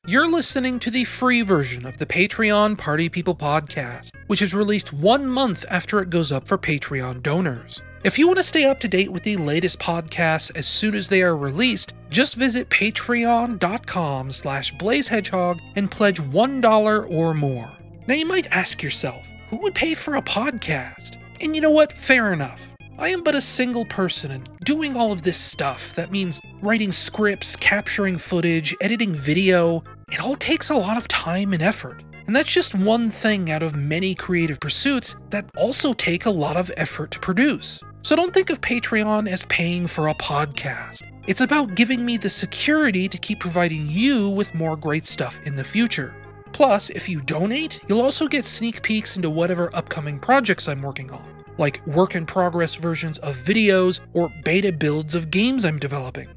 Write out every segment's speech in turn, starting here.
You're listening to the free version of the Patreon Party People podcast, which is released 1 month after it goes up for Patreon donors. If you want to stay up to date with the latest podcasts as soon as they are released, just visit patreon.com/blazehedgehog and pledge $1 or more. Now you might ask yourself, who would pay for a podcast? And you know what? Fair enough. I am but a single person, and doing all of this stuff, that means writing scripts, capturing footage, editing video, it all takes a lot of time and effort. And that's just one thing out of many creative pursuits that also take a lot of effort to produce. So don't think of Patreon as paying for a podcast. It's about giving me the security to keep providing you with more great stuff in the future. Plus, if you donate, you'll also get sneak peeks into whatever upcoming projects I'm working on, like work-in-progress versions of videos or beta builds of games I'm developing.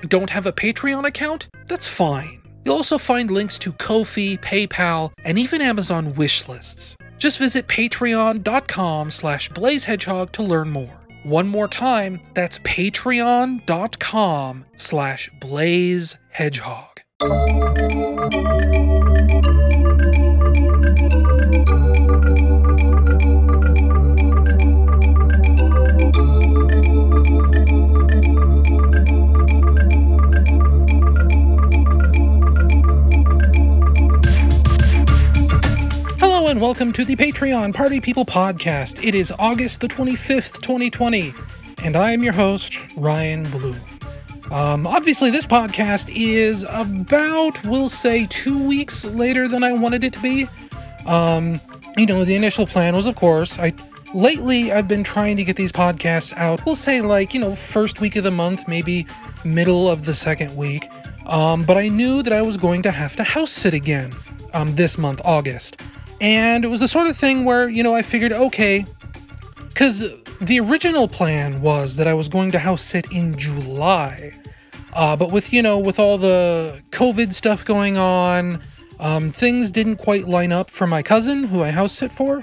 Don't have a Patreon account? That's fine. You'll also find links to Ko-fi, PayPal, and even Amazon wish lists. Just visit patreon.com/blazehedgehog to learn more. One more time, that's patreon.com/blazehedgehog. Hello and welcome to the Patreon Party People podcast. It is August the 25th, 2020, and I am your host, Ryan Bloom. Obviously this podcast is about, we'll say, 2 weeks later than I wanted it to be. The initial plan was, of course, lately I've been trying to get these podcasts out, we'll say first week of the month, maybe middle of the second week. But I knew that I was going to have to house sit again, this month, August. And it was the sort of thing where, I figured, okay, because the original plan was that I was going to house sit in July. But with all the COVID stuff going on, things didn't quite line up for my cousin, who I house sit for.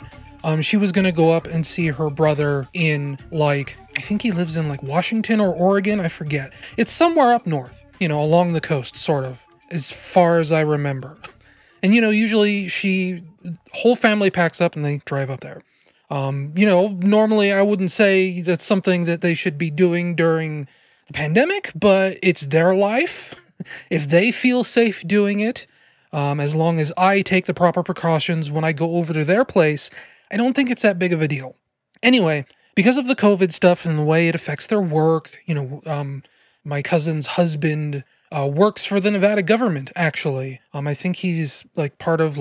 She was going to go up and see her brother in, I think he lives in, Washington or Oregon, I forget. It's somewhere up north, along the coast, sort of, as far as I remember. And, usually whole family packs up and they drive up there. Normally I wouldn't say that's something that they should be doing during the pandemic, but it's their life. If they feel safe doing it, as long as I take the proper precautions when I go over to their place, I don't think it's that big of a deal. Anyway, because of the COVID stuff and the way it affects their work, my cousin's husband works for the Nevada government, actually. I think he's part of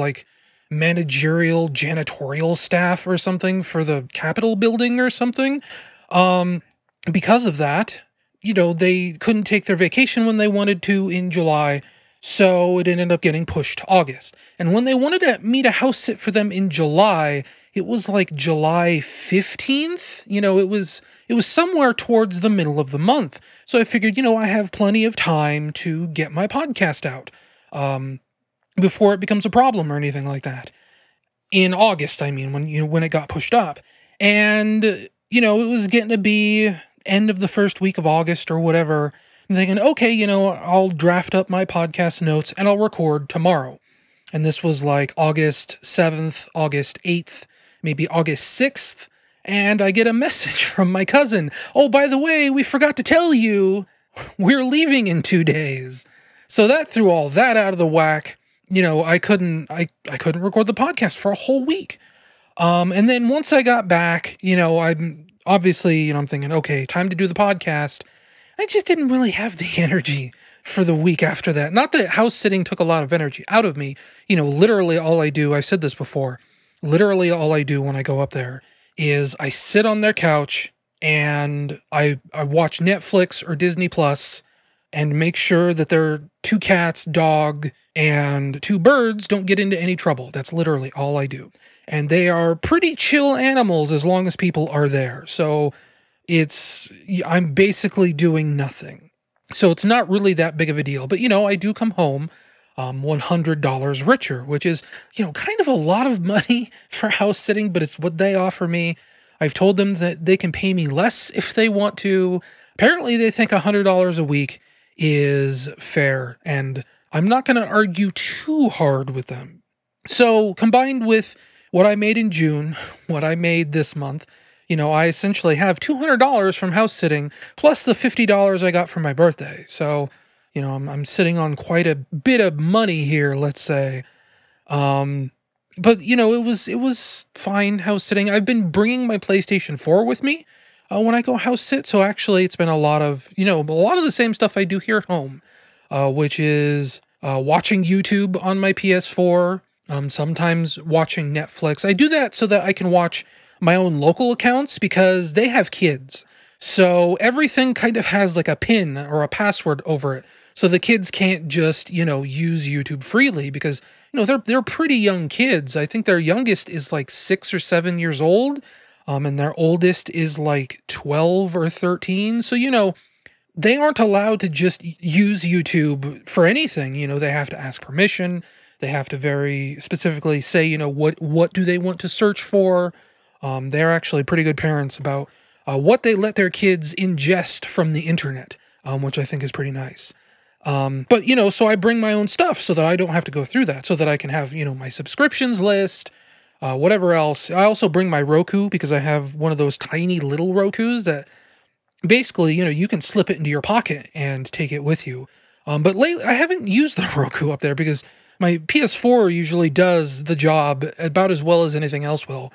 managerial janitorial staff or something for the Capitol building or something. Because of that, they couldn't take their vacation when they wanted to in July, so it ended up getting pushed to August. And when they wanted me to house sit for them in July, it was July 15th. It was somewhere towards the middle of the month. So I figured, I have plenty of time to get my podcast out before it becomes a problem or anything like that. In August, when it got pushed up. And, it was getting to be end of the first week of August or whatever. I'm thinking, okay, I'll draft up my podcast notes and I'll record tomorrow. And this was August 7th, August 8th, maybe August 6th. And I get a message from my cousin. Oh, by the way, we forgot to tell you, we're leaving in 2 days. So that threw all that out of the whack. I couldn't record the podcast for a whole week. And then once I got back, I'm obviously, I'm thinking, okay, time to do the podcast. I just didn't really have the energy for the week after that. Not that house sitting took a lot of energy out of me. Literally all I do, I've said this before, literally all I do when I go up there is I sit on their couch and I watch Netflix or Disney Plus and make sure that their 2 cats, dog, and 2 birds don't get into any trouble. That's literally all I do. And they are pretty chill animals as long as people are there. So I'm basically doing nothing. So it's not really that big of a deal. But, I do come home $100 richer, which is, kind of a lot of money for house sitting, but it's what they offer me. I've told them that they can pay me less if they want to. Apparently they think $100 a week is fair, and I'm not going to argue too hard with them. So combined with what I made in June, what I made this month, I essentially have $200 from house sitting, plus the $50 I got for my birthday. So, I'm sitting on quite a bit of money here, let's say. But, it was fine house sitting. I've been bringing my PlayStation 4 with me when I go house sit. So actually, it's been a lot of the same stuff I do here at home, which is watching YouTube on my PS4, sometimes watching Netflix. I do that so that I can watch my own local accounts because they have kids. So everything kind of has like a PIN or a password over it. So the kids can't just, use YouTube freely because, they're pretty young kids. I think their youngest is like 6 or 7 years old. And their oldest is like 12 or 13. So, they aren't allowed to just use YouTube for anything. They have to ask permission. They have to very specifically say, what do they want to search for? They're actually pretty good parents about what they let their kids ingest from the internet, which I think is pretty nice. But, so I bring my own stuff so that I don't have to go through that, so that I can have, my subscriptions list, whatever else. I also bring my Roku because I have one of those tiny little Rokus that basically, you can slip it into your pocket and take it with you. But lately, I haven't used the Roku up there because my PS4 usually does the job about as well as anything else will.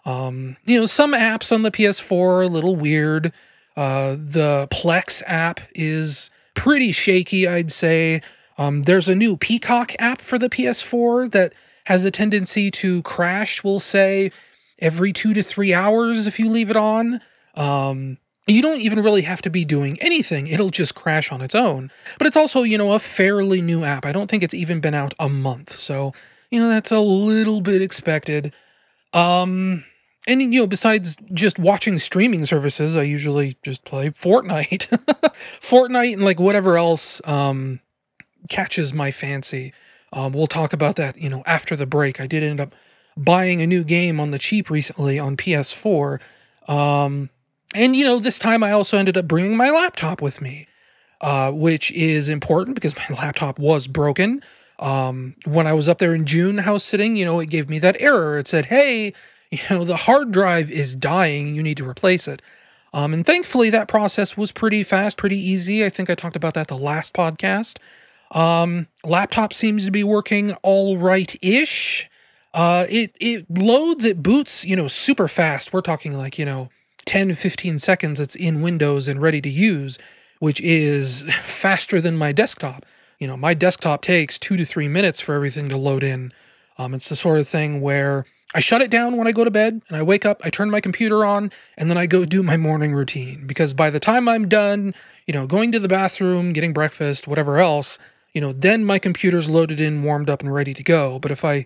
Some apps on the PS4 are a little weird. The Plex app is pretty shaky, I'd say. There's a new Peacock app for the PS4 that has a tendency to crash, we'll say, every 2 to 3 hours if you leave it on. You don't even really have to be doing anything. It'll just crash on its own. But it's also, a fairly new app. I don't think it's even been out a month. So, that's a little bit expected. And, besides just watching streaming services, I usually just play Fortnite. Fortnite and, whatever else catches my fancy. We'll talk about that, after the break. I did end up buying a new game on the cheap recently on PS4. And, this time I also ended up bringing my laptop with me, which is important because my laptop was broken. When I was up there in June house sitting, it gave me that error. It said, hey, the hard drive is dying. You need to replace it. And thankfully that process was pretty fast, pretty easy. I think I talked about that the last podcast. Laptop seems to be working all right-ish. It loads, it boots, super fast. We're talking 10, 15 seconds it's in Windows and ready to use, which is faster than my desktop. My desktop takes 2 to 3 minutes for everything to load in. It's the sort of thing where I shut it down when I go to bed, and I wake up, I turn my computer on, and then I go do my morning routine. Because by the time I'm done, going to the bathroom, getting breakfast, whatever else, then my computer's loaded in, warmed up, and ready to go. But if I,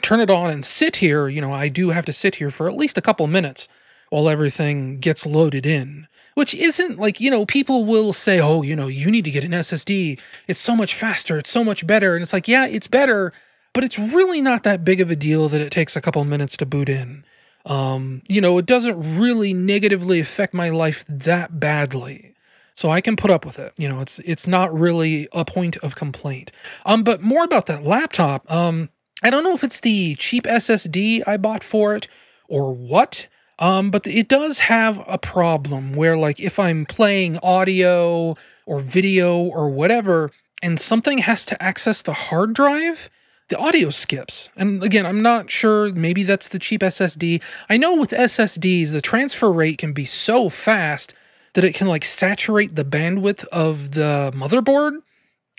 turn it on and sit here, I do have to sit here for at least a couple minutes while everything gets loaded in. Which isn't people will say, oh, you need to get an SSD. It's so much faster. It's so much better. And it's like, yeah, it's better, but it's really not that big of a deal that it takes a couple minutes to boot in. It doesn't really negatively affect my life that badly. So I can put up with it. It's not really a point of complaint. But more about that laptop. I don't know if it's the cheap SSD I bought for it or what. But it does have a problem where, if I'm playing audio or video or whatever, and something has to access the hard drive, the audio skips. And again, I'm not sure, maybe that's the cheap SSD. I know with SSDs, the transfer rate can be so fast that it can, saturate the bandwidth of the motherboard,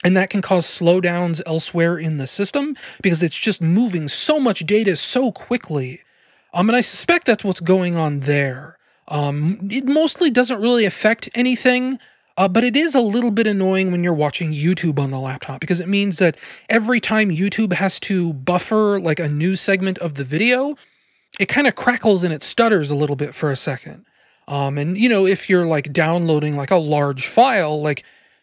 and that can cause slowdowns elsewhere in the system because it's just moving so much data so quickly. And I suspect that's what's going on there. It mostly doesn't really affect anything, but it is a little bit annoying when you're watching YouTube on the laptop because it means that every time YouTube has to buffer a news segment of the video, it kind of crackles and it stutters a little bit for a second. And if you're downloading a large file,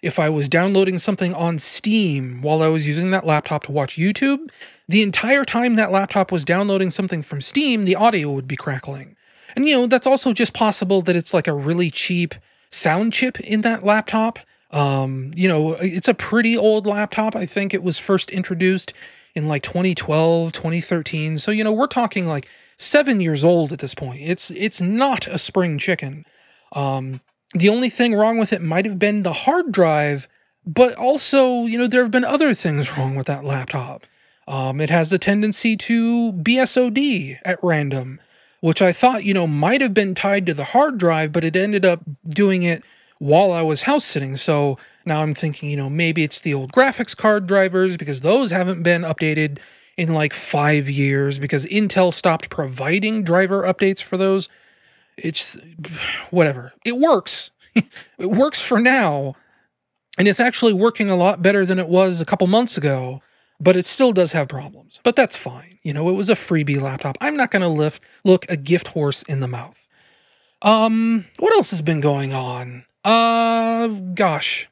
if I was downloading something on Steam while I was using that laptop to watch YouTube, the entire time that laptop was downloading something from Steam, the audio would be crackling. And, that's also just possible that it's a really cheap sound chip in that laptop. It's a pretty old laptop. I think it was first introduced in like 2012, 2013. So, we're talking like 7 years old at this point. It's not a spring chicken. The only thing wrong with it might have been the hard drive, but also, there have been other things wrong with that laptop. It has the tendency to BSOD at random, which I thought, might have been tied to the hard drive, but it ended up doing it while I was house sitting. So now I'm thinking, maybe it's the old graphics card drivers, because those haven't been updated in like 5 years because Intel stopped providing driver updates for those. It's whatever. It works. It works for now. And it's actually working a lot better than it was a couple months ago, but it still does have problems. But that's fine. It was a freebie laptop. I'm not going to look a gift horse in the mouth. What else has been going on? Gosh.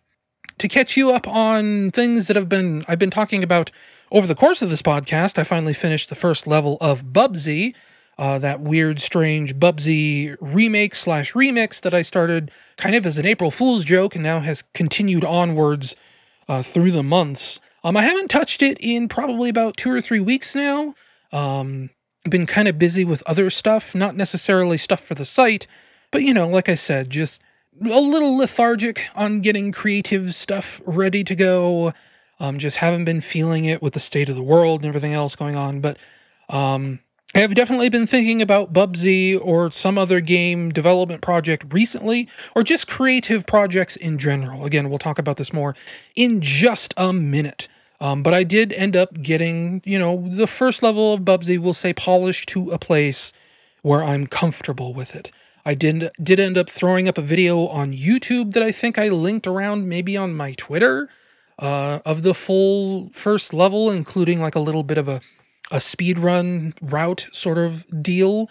To catch you up on things that I've been talking about over the course of this podcast, I finally finished the first level of Bubsy, that weird, strange Bubsy remake/remix that I started kind of as an April Fool's joke and now has continued onwards through the months. I haven't touched it in probably about 2 or 3 weeks now. Been kind of busy with other stuff, not necessarily stuff for the site, but like I said, just a little lethargic on getting creative stuff ready to go. Just haven't been feeling it with the state of the world and everything else going on, but I have definitely been thinking about Bubsy or some other game development project recently, or just creative projects in general. Again, we'll talk about this more in just a minute. But I did end up getting, the first level of Bubsy, we'll say, polished to a place where I'm comfortable with it. I did end up throwing up a video on YouTube that I think I linked around maybe on my Twitter of the full first level, including like a little bit of a speedrun route sort of deal.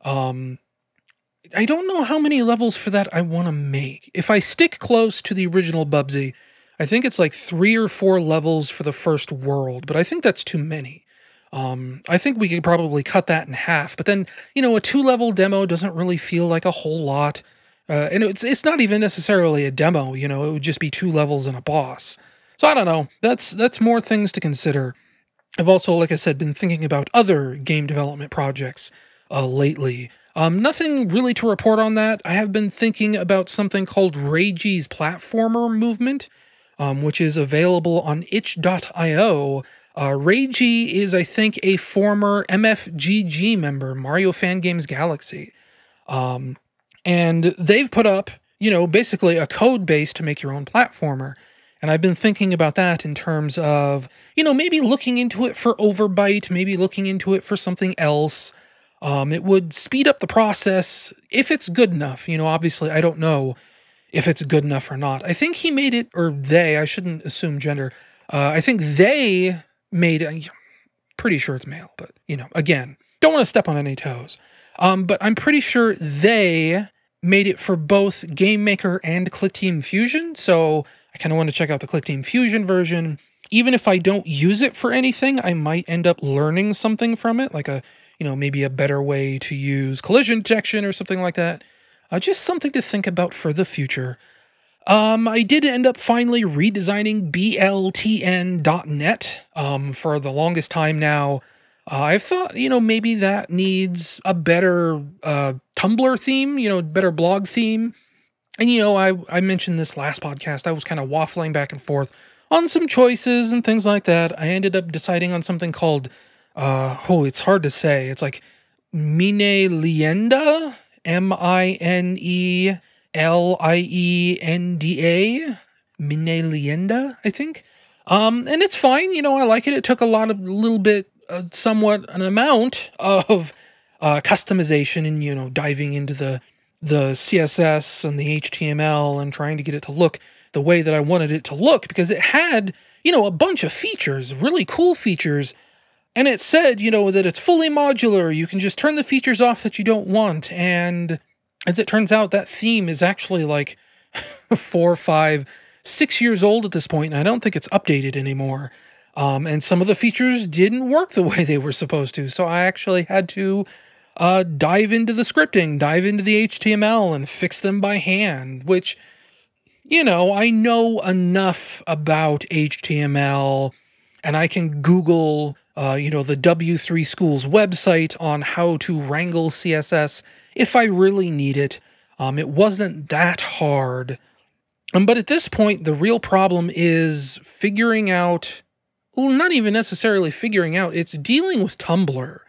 I don't know how many levels for that I want to make. If I stick close to the original Bubsy, I think it's like 3 or 4 levels for the first world, but I think that's too many. I think we could probably cut that in half, but then, a 2-level demo doesn't really feel like a whole lot. And it's not even necessarily a demo, it would just be 2 levels and a boss. So I don't know. That's more things to consider. I've also, like I said, been thinking about other game development projects lately. Nothing really to report on that. I have been thinking about something called Reiji's Platformer Movement, which is available on itch.io. Reiji is, I think, a former MFGG member, Mario Fan Games Galaxy. And they've put up, basically a code base to make your own platformer. And I've been thinking about that in terms of, maybe looking into it for Overbite, maybe looking into it for something else. It would speed up the process if it's good enough. Obviously, I don't know if it's good enough or not. I think he made it, or they, I shouldn't assume gender. I think they made it, pretty sure it's male, but, again, don't want to step on any toes. But I'm pretty sure they made it for both GameMaker and Clickteam Fusion, so I kind of want to check out the Clickteam Fusion version. Even if I don't use it for anything, I might end up learning something from it, like maybe a better way to use collision detection or something like that. Just something to think about for the future. I did end up finally redesigning Bltn Net for the longest time now. I've thought, maybe that needs a better Tumblr theme, better blog theme. And, I mentioned this last podcast. I was kind of waffling back and forth on some choices and things like that. I ended up deciding on something called, it's hard to say. It's like Mine Lienda, Minelienda, Mine Lienda, I think. And it's fine. I like it. It took somewhat an amount of customization and, diving into the CSS and the HTML and trying to get it to look the way that I wanted it to look, because it had, a bunch of features, really cool features. And it said, that it's fully modular. You can just turn the features off that you don't want. And as it turns out, that theme is actually like 4, 5, 6 years old at this point, and I don't think it's updated anymore. And some of the features didn't work the way they were supposed to, so I actually had to dive into the scripting, dive into the HTML, and fix them by hand, which, I know enough about HTML, and I can Google, the W3 School's website on how to wrangle CSS if I really need it. It wasn't that hard. But at this point, the real problem is figuring out, well, not even necessarily figuring out, it's dealing with Tumblr.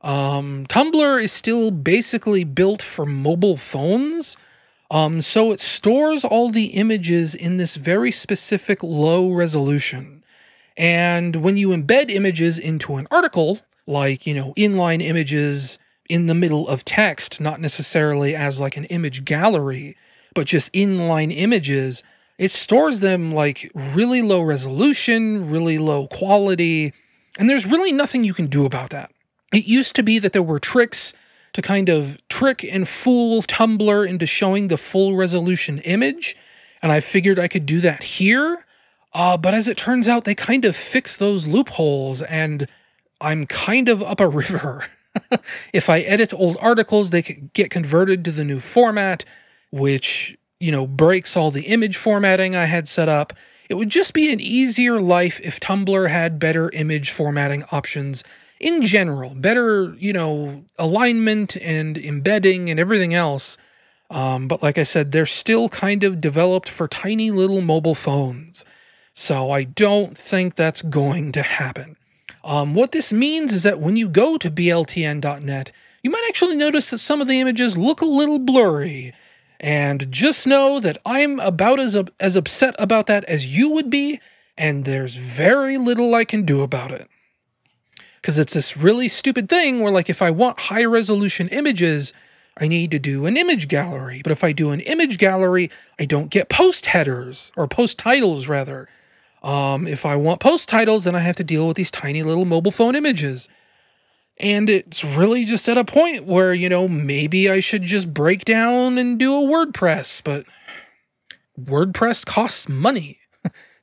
Tumblr is still basically built for mobile phones. So it stores all the images in this very specific low resolution. And when you embed images into an article, like, inline images in the middle of text, not necessarily as like an image gallery, but just inline images, it stores them like really low resolution, really low quality, and there's really nothing you can do about that. It used to be that there were tricks to kind of trick and fool Tumblr into showing the full resolution image, and I figured I could do that here, but as it turns out, they kind of fix those loopholes, and I'm kind of up a river. If I edit old articles, they could get converted to the new format, which, breaks all the image formatting I had set up. It would just be an easier life if Tumblr had better image formatting options in general, better, alignment and embedding and everything else. But like I said, they're still kind of developed for tiny little mobile phones. So I don't think that's going to happen. What this means is that when you go to bltn.net, you might actually notice that some of the images look a little blurry. And just know that I'm about as upset about that as you would be, and there's very little I can do about it. Because it's this really stupid thing where, like, if I want high-resolution images, I need to do an image gallery. But if I do an image gallery, I don't get post headers, or post titles, rather. If I want post titles, then I have to deal with these tiny little mobile phone images. And it's really just at a point where, maybe I should just break down and do a WordPress, but WordPress costs money.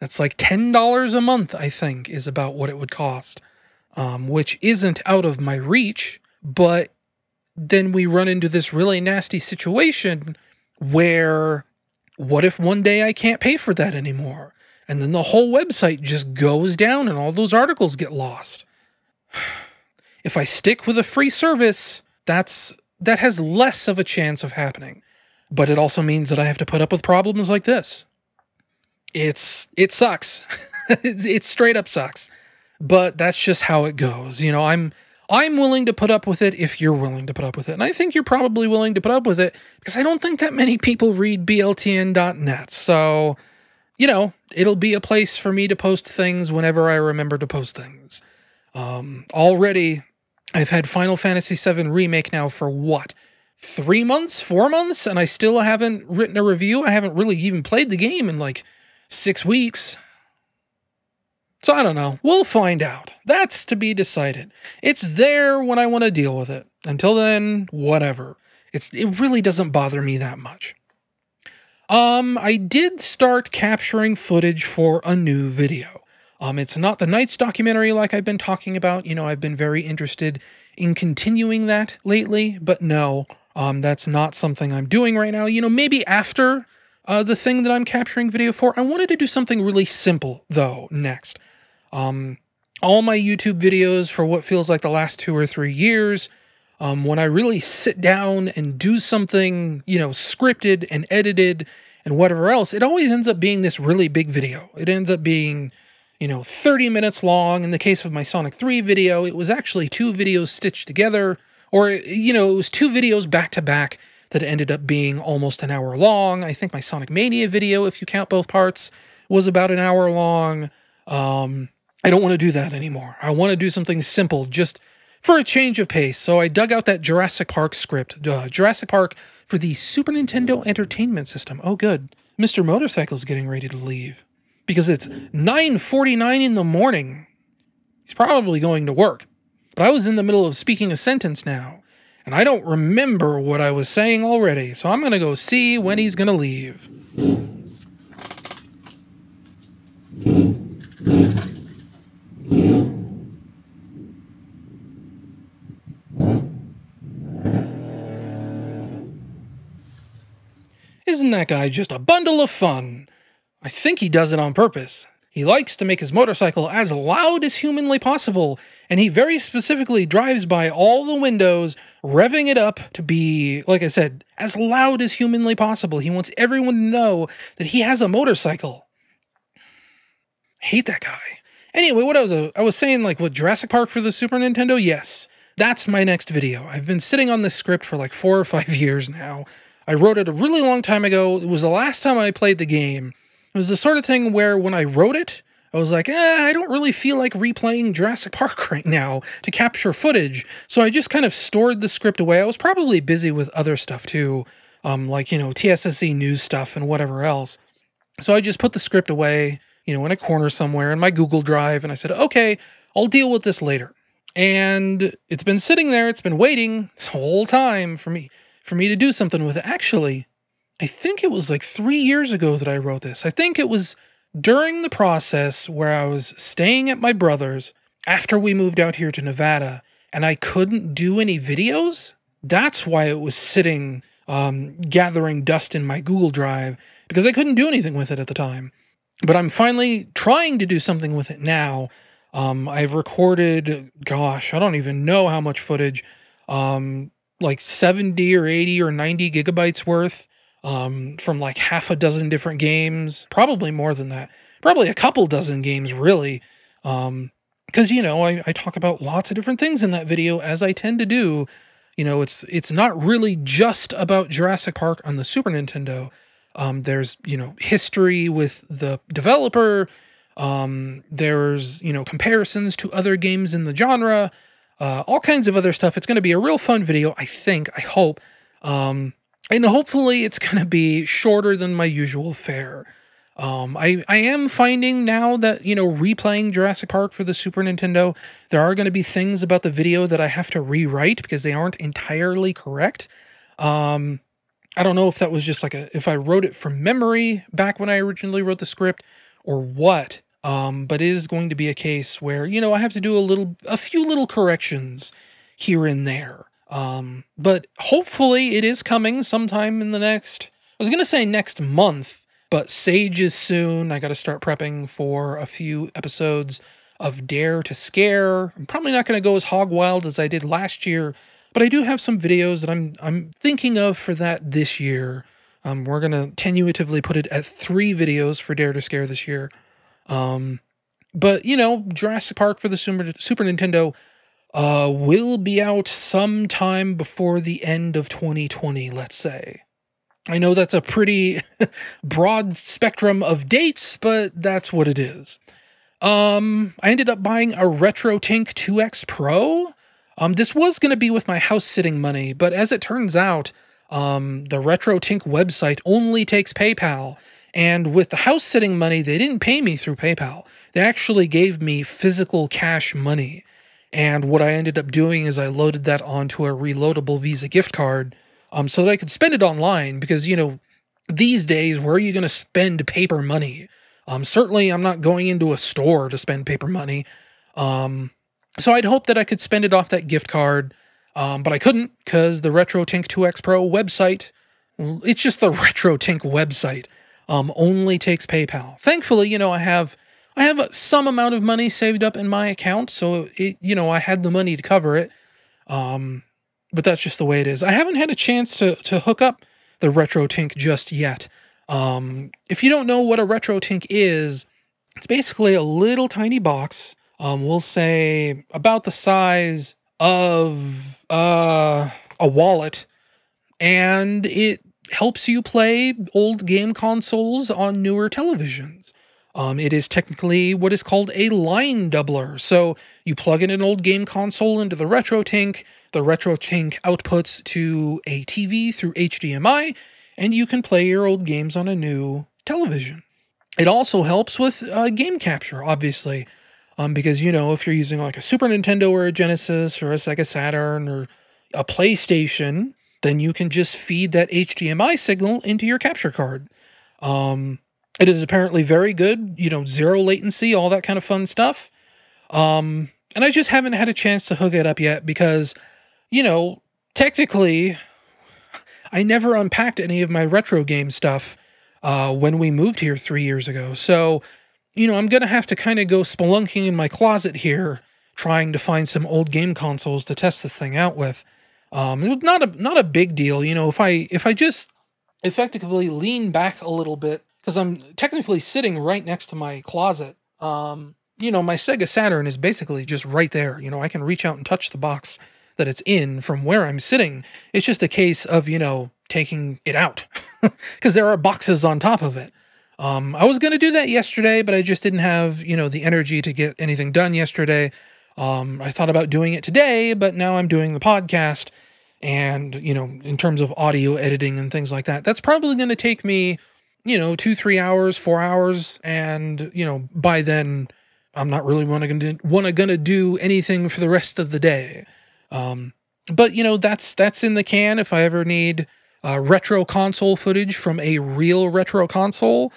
That's like $10 a month, I think, is about what it would cost, which isn't out of my reach, but then we run into this really nasty situation where what if one day I can't pay for that anymore? And then the whole website just goes down and all those articles get lost. If I stick with a free service, that has less of a chance of happening. But it also means that I have to put up with problems like this. It sucks. It straight up sucks. But that's just how it goes. I'm willing to put up with it if you're willing to put up with it. And I think you're probably willing to put up with it because I don't think that many people read bltn.net. So, it'll be a place for me to post things whenever I remember to post things. Already, I've had Final Fantasy VII Remake now for what? 3 months? 4 months? And I still haven't written a review. I haven't really even played the game in like 6 weeks. So I don't know. We'll find out. That's to be decided. It's there when I want to deal with it. Until then, whatever. It really doesn't bother me that much. I did start capturing footage for a new video. It's not the Knights documentary like I've been talking about. I've been very interested in continuing that lately, but no, that's not something I'm doing right now. Maybe after the thing that I'm capturing video for. I wanted to do something really simple, though, next. All my YouTube videos for what feels like the last 2 or 3 years, when I really sit down and do something, scripted and edited and whatever else, it always ends up being this really big video. It ends up being 30 minutes long. In the case of my Sonic 3 video, it was actually 2 videos stitched together, or, it was 2 videos back to back that ended up being almost an hour long. I think my Sonic Mania video, if you count both parts, was about an hour long. I don't want to do that anymore. I want to do something simple, just for a change of pace. So I dug out that Jurassic Park script, Jurassic Park for the Super Nintendo Entertainment System. Oh, good. Mr. Motorcycle's getting ready to leave. Because it's 9:49 in the morning. He's probably going to work. But I was in the middle of speaking a sentence now, and I don't remember what I was saying already, so I'm going to go see when he's going to leave. Isn't that guy just a bundle of fun? I think he does it on purpose. He likes to make his motorcycle as loud as humanly possible, and he very specifically drives by all the windows, revving it up to be, like I said, as loud as humanly possible. He wants everyone to know that he has a motorcycle. I hate that guy. Anyway, what I was saying, like, with Jurassic Park for the Super Nintendo, yes, that's my next video. I've been sitting on this script for like 4 or 5 years now. I wrote it a really long time ago. It was the last time I played the game. It was the sort of thing where when I wrote it, I was like, I don't really feel like replaying Jurassic Park right now to capture footage. So I just kind of stored the script away. I was probably busy with other stuff too, like, TSSE news stuff and whatever else. So I just put the script away, in a corner somewhere in my Google Drive, and I said, okay, I'll deal with this later. And it's been sitting there, it's been waiting this whole time for me to do something with it. Actually, I think it was like 3 years ago that I wrote this. I think it was during the process where I was staying at my brother's after we moved out here to Nevada, and I couldn't do any videos. That's why it was sitting, gathering dust in my Google Drive, because I couldn't do anything with it at the time. But I'm finally trying to do something with it now. I've recorded, gosh, I don't even know how much footage, like 70 or 80 or 90 gigabytes worth, from like half a dozen different games, probably more than that, probably a couple dozen games really. Because, I talk about lots of different things in that video, as I tend to do. It's not really just about Jurassic Park on the Super Nintendo. There's, history with the developer. There's, comparisons to other games in the genre, all kinds of other stuff. It's going to be a real fun video, I think, I hope. And hopefully it's going to be shorter than my usual fare. I am finding now that, replaying Jurassic Park for the Super Nintendo, there are going to be things about the video that I have to rewrite because they aren't entirely correct. I don't know if that was just like if I wrote it from memory back when I originally wrote the script or what. But it is going to be a case where, I have to do a few little corrections here and there. But hopefully it is coming sometime in the next, I was going to say next month, but Sage is soon. I got to start prepping for a few episodes of Dare to Scare. I'm probably not going to go as hog wild as I did last year, but I do have some videos that I'm thinking of for that this year. We're going to tentatively put it at 3 videos for Dare to Scare this year. But, Jurassic Park for the Super Nintendo will be out sometime before the end of 2020, let's say. I know that's a pretty broad spectrum of dates, but that's what it is. I ended up buying a Retrotink 2X Pro. This was going to be with my house-sitting money, but as it turns out, the Retrotink website only takes PayPal, and with the house-sitting money, they didn't pay me through PayPal. They actually gave me physical cash money, and what I ended up doing is I loaded that onto a reloadable Visa gift card, so that I could spend it online, because, these days, where are you going to spend paper money? Certainly, I'm not going into a store to spend paper money. So I'd hoped that I could spend it off that gift card, but I couldn't, because the Retrotink 2X Pro website, it's just the Retrotink website, only takes PayPal. Thankfully, I have some amount of money saved up in my account, so I had the money to cover it. But that's just the way it is. I haven't had a chance to hook up the Retrotink just yet. If you don't know what a Retrotink is, it's basically a little tiny box. We'll say about the size of a wallet, and it helps you play old game consoles on newer televisions. It is technically what is called a line doubler. So you plug in an old game console into the Retrotink outputs to a TV through HDMI, and you can play your old games on a new television. It also helps with game capture, obviously, because, if you're using like a Super Nintendo or a Genesis or a Sega Saturn or a PlayStation, then you can just feed that HDMI signal into your capture card. It is apparently very good, 0 latency, all that kind of fun stuff. And I just haven't had a chance to hook it up yet because, technically, I never unpacked any of my retro game stuff when we moved here 3 years ago. So, I'm going to have to kind of go spelunking in my closet here, trying to find some old game consoles to test this thing out with. Not a big deal, if I just effectively lean back a little bit, because I'm technically sitting right next to my closet. My Sega Saturn is basically just right there. I can reach out and touch the box that it's in from where I'm sitting. It's just a case of, taking it out because there are boxes on top of it. I was going to do that yesterday, but I just didn't have, the energy to get anything done yesterday. I thought about doing it today, but now I'm doing the podcast and, in terms of audio editing and things like that, that's probably going to take me, 2-3 hours, 4 hours. And, by then I'm not really gonna do anything for the rest of the day. But that's in the can if I ever need retro console footage from a real retro console.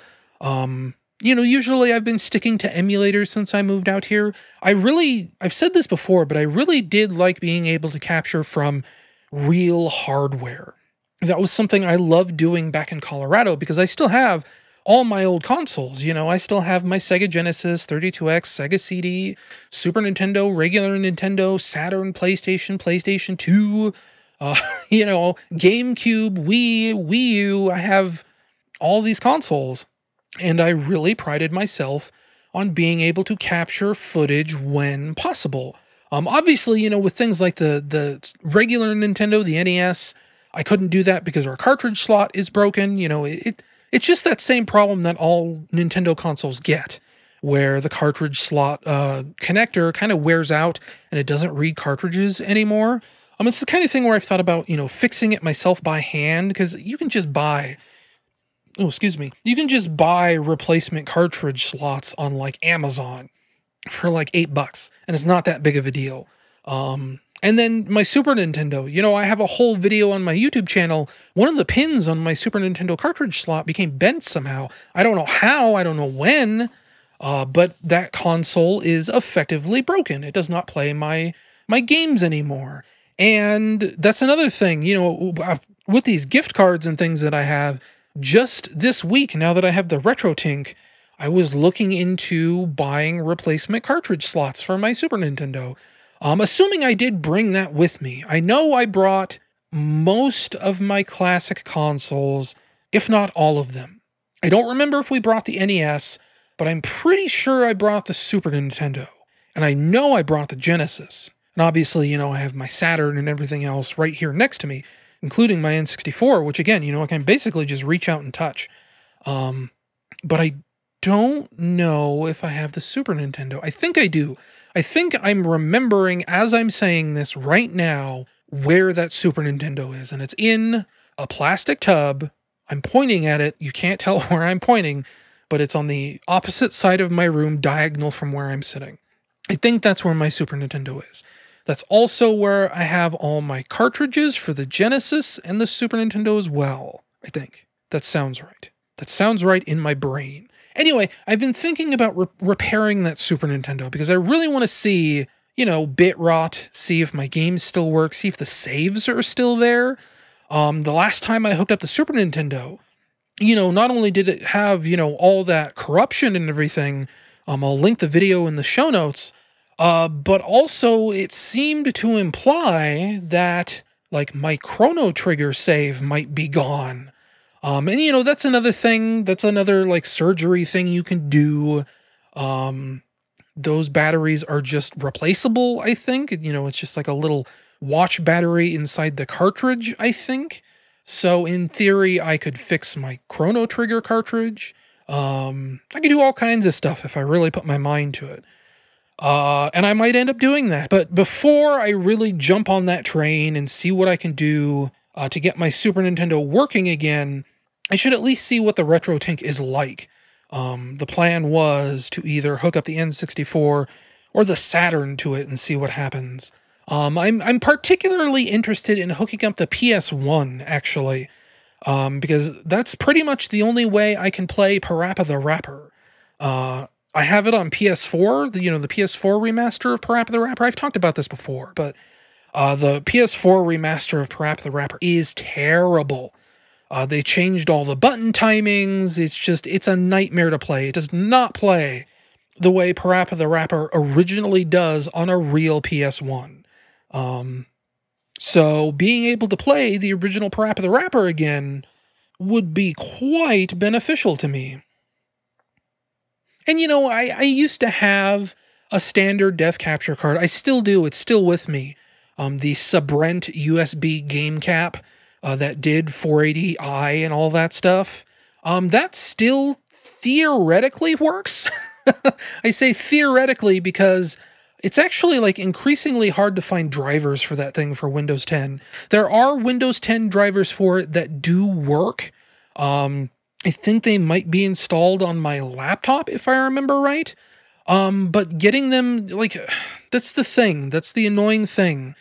Usually I've been sticking to emulators since I moved out here. I've said this before, but I really did like being able to capture from real hardware. That was something I loved doing back in Colorado because I still have all my old consoles. I still have my Sega Genesis, 32X, Sega CD, Super Nintendo, regular Nintendo, Saturn, PlayStation 2, GameCube, Wii U. I have all these consoles, and I really prided myself on being able to capture footage when possible. Obviously, with things like the regular Nintendo, the NES, I couldn't do that because our cartridge slot is broken. It's just that same problem that all Nintendo consoles get, where the cartridge slot connector kind of wears out and it doesn't read cartridges anymore. It's the kind of thing where I've thought about, fixing it myself by hand, because you can just buy replacement cartridge slots on like Amazon for like $8, and it's not that big of a deal. And then my Super Nintendo, I have a whole video on my YouTube channel. One of the pins on my Super Nintendo cartridge slot became bent somehow. I don't know how, I don't know when, but that console is effectively broken. It does not play my games anymore. And that's another thing, with these gift cards and things that I have, just this week, now that I have the Retrotink, I was looking into buying replacement cartridge slots for my Super Nintendo. Assuming I did bring that with me. I know I brought most of my classic consoles, if not all of them. I don't remember if we brought the NES, but I'm pretty sure I brought the Super Nintendo. And I know I brought the Genesis. And obviously, I have my Saturn and everything else right here next to me, including my N64, which again, I can basically just reach out and touch. But I don't know if I have the Super Nintendo. I think I do. I think I'm remembering, as I'm saying this right now, where that Super Nintendo is. And it's in a plastic tub. I'm pointing at it. You can't tell where I'm pointing, but it's on the opposite side of my room, diagonal from where I'm sitting. I think that's where my Super Nintendo is. That's also where I have all my cartridges for the Genesis and the Super Nintendo as well. I think. That sounds right. That sounds right in my brain. Anyway, I've been thinking about repairing that Super Nintendo because I really want to see, bit rot, see if my games still work, see if the saves are still there. The last time I hooked up the Super Nintendo, not only did it have, all that corruption and everything, I'll link the video in the show notes, but also it seemed to imply that, like, my Chrono Trigger save might be gone. And that's another thing, that's another like surgery thing you can do. Those batteries are just replaceable, I think. It's just like a little watch battery inside the cartridge, I think. So in theory, I could fix my Chrono Trigger cartridge. I could do all kinds of stuff if I really put my mind to it. And I might end up doing that. But before I really jump on that train and see what I can do to get my Super Nintendo working again, I should at least see what the Retrotink is like. The plan was to either hook up the N64 or the Saturn to it and see what happens. I'm particularly interested in hooking up the PS1, actually, because that's pretty much the only way I can play Parappa the Rapper. I have it on PS4, the PS4 remaster of Parappa the Rapper. I've talked about this before, but The PS4 remaster of Parappa the Rapper is terrible. They changed all the button timings. It's a nightmare to play. It does not play the way Parappa the Rapper originally does on a real PS1. So being able to play the original Parappa the Rapper again would be quite beneficial to me. And you know, I used to have a standard def capture card. I still do. It's still with me. The Subrent USB game cap that did 480i and all that stuff. That still theoretically works. I say theoretically because it's actually like increasingly hard to find drivers for that thing for Windows 10. There are Windows 10 drivers for it that do work. I think they might be installed on my laptop if I remember right. But getting them, like, that's the thing. That's the annoying thing,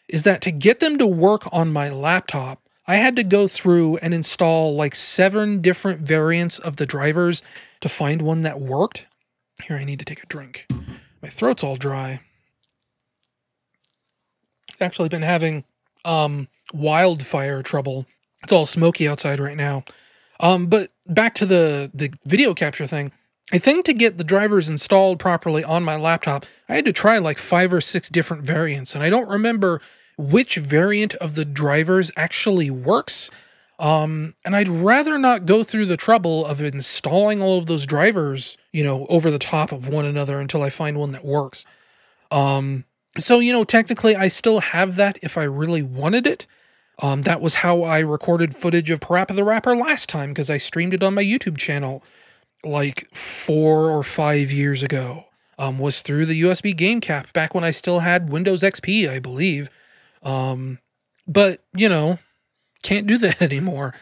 is that to get them to work on my laptop, I had to go through and install like 7 different variants of the drivers to find one that worked. Here, I need to take a drink. My throat's all dry. I've actually been having wildfire trouble. It's all smoky outside right now. But back to the video capture thing. I think to get the drivers installed properly on my laptop, I had to try like 5 or 6 different variants, and I don't remember which variant of the drivers actually works. And I'd rather not go through the trouble of installing all of those drivers, you know, over the top of one another until I find one that works. So, you know, technically I still have that if I really wanted it. That was how I recorded footage of Parappa the Rapper last time, because I streamed it on my YouTube channel like 4 or 5 years ago. Was through the USB game cap back when I still had Windows XP, I believe. But, you know, can't do that anymore.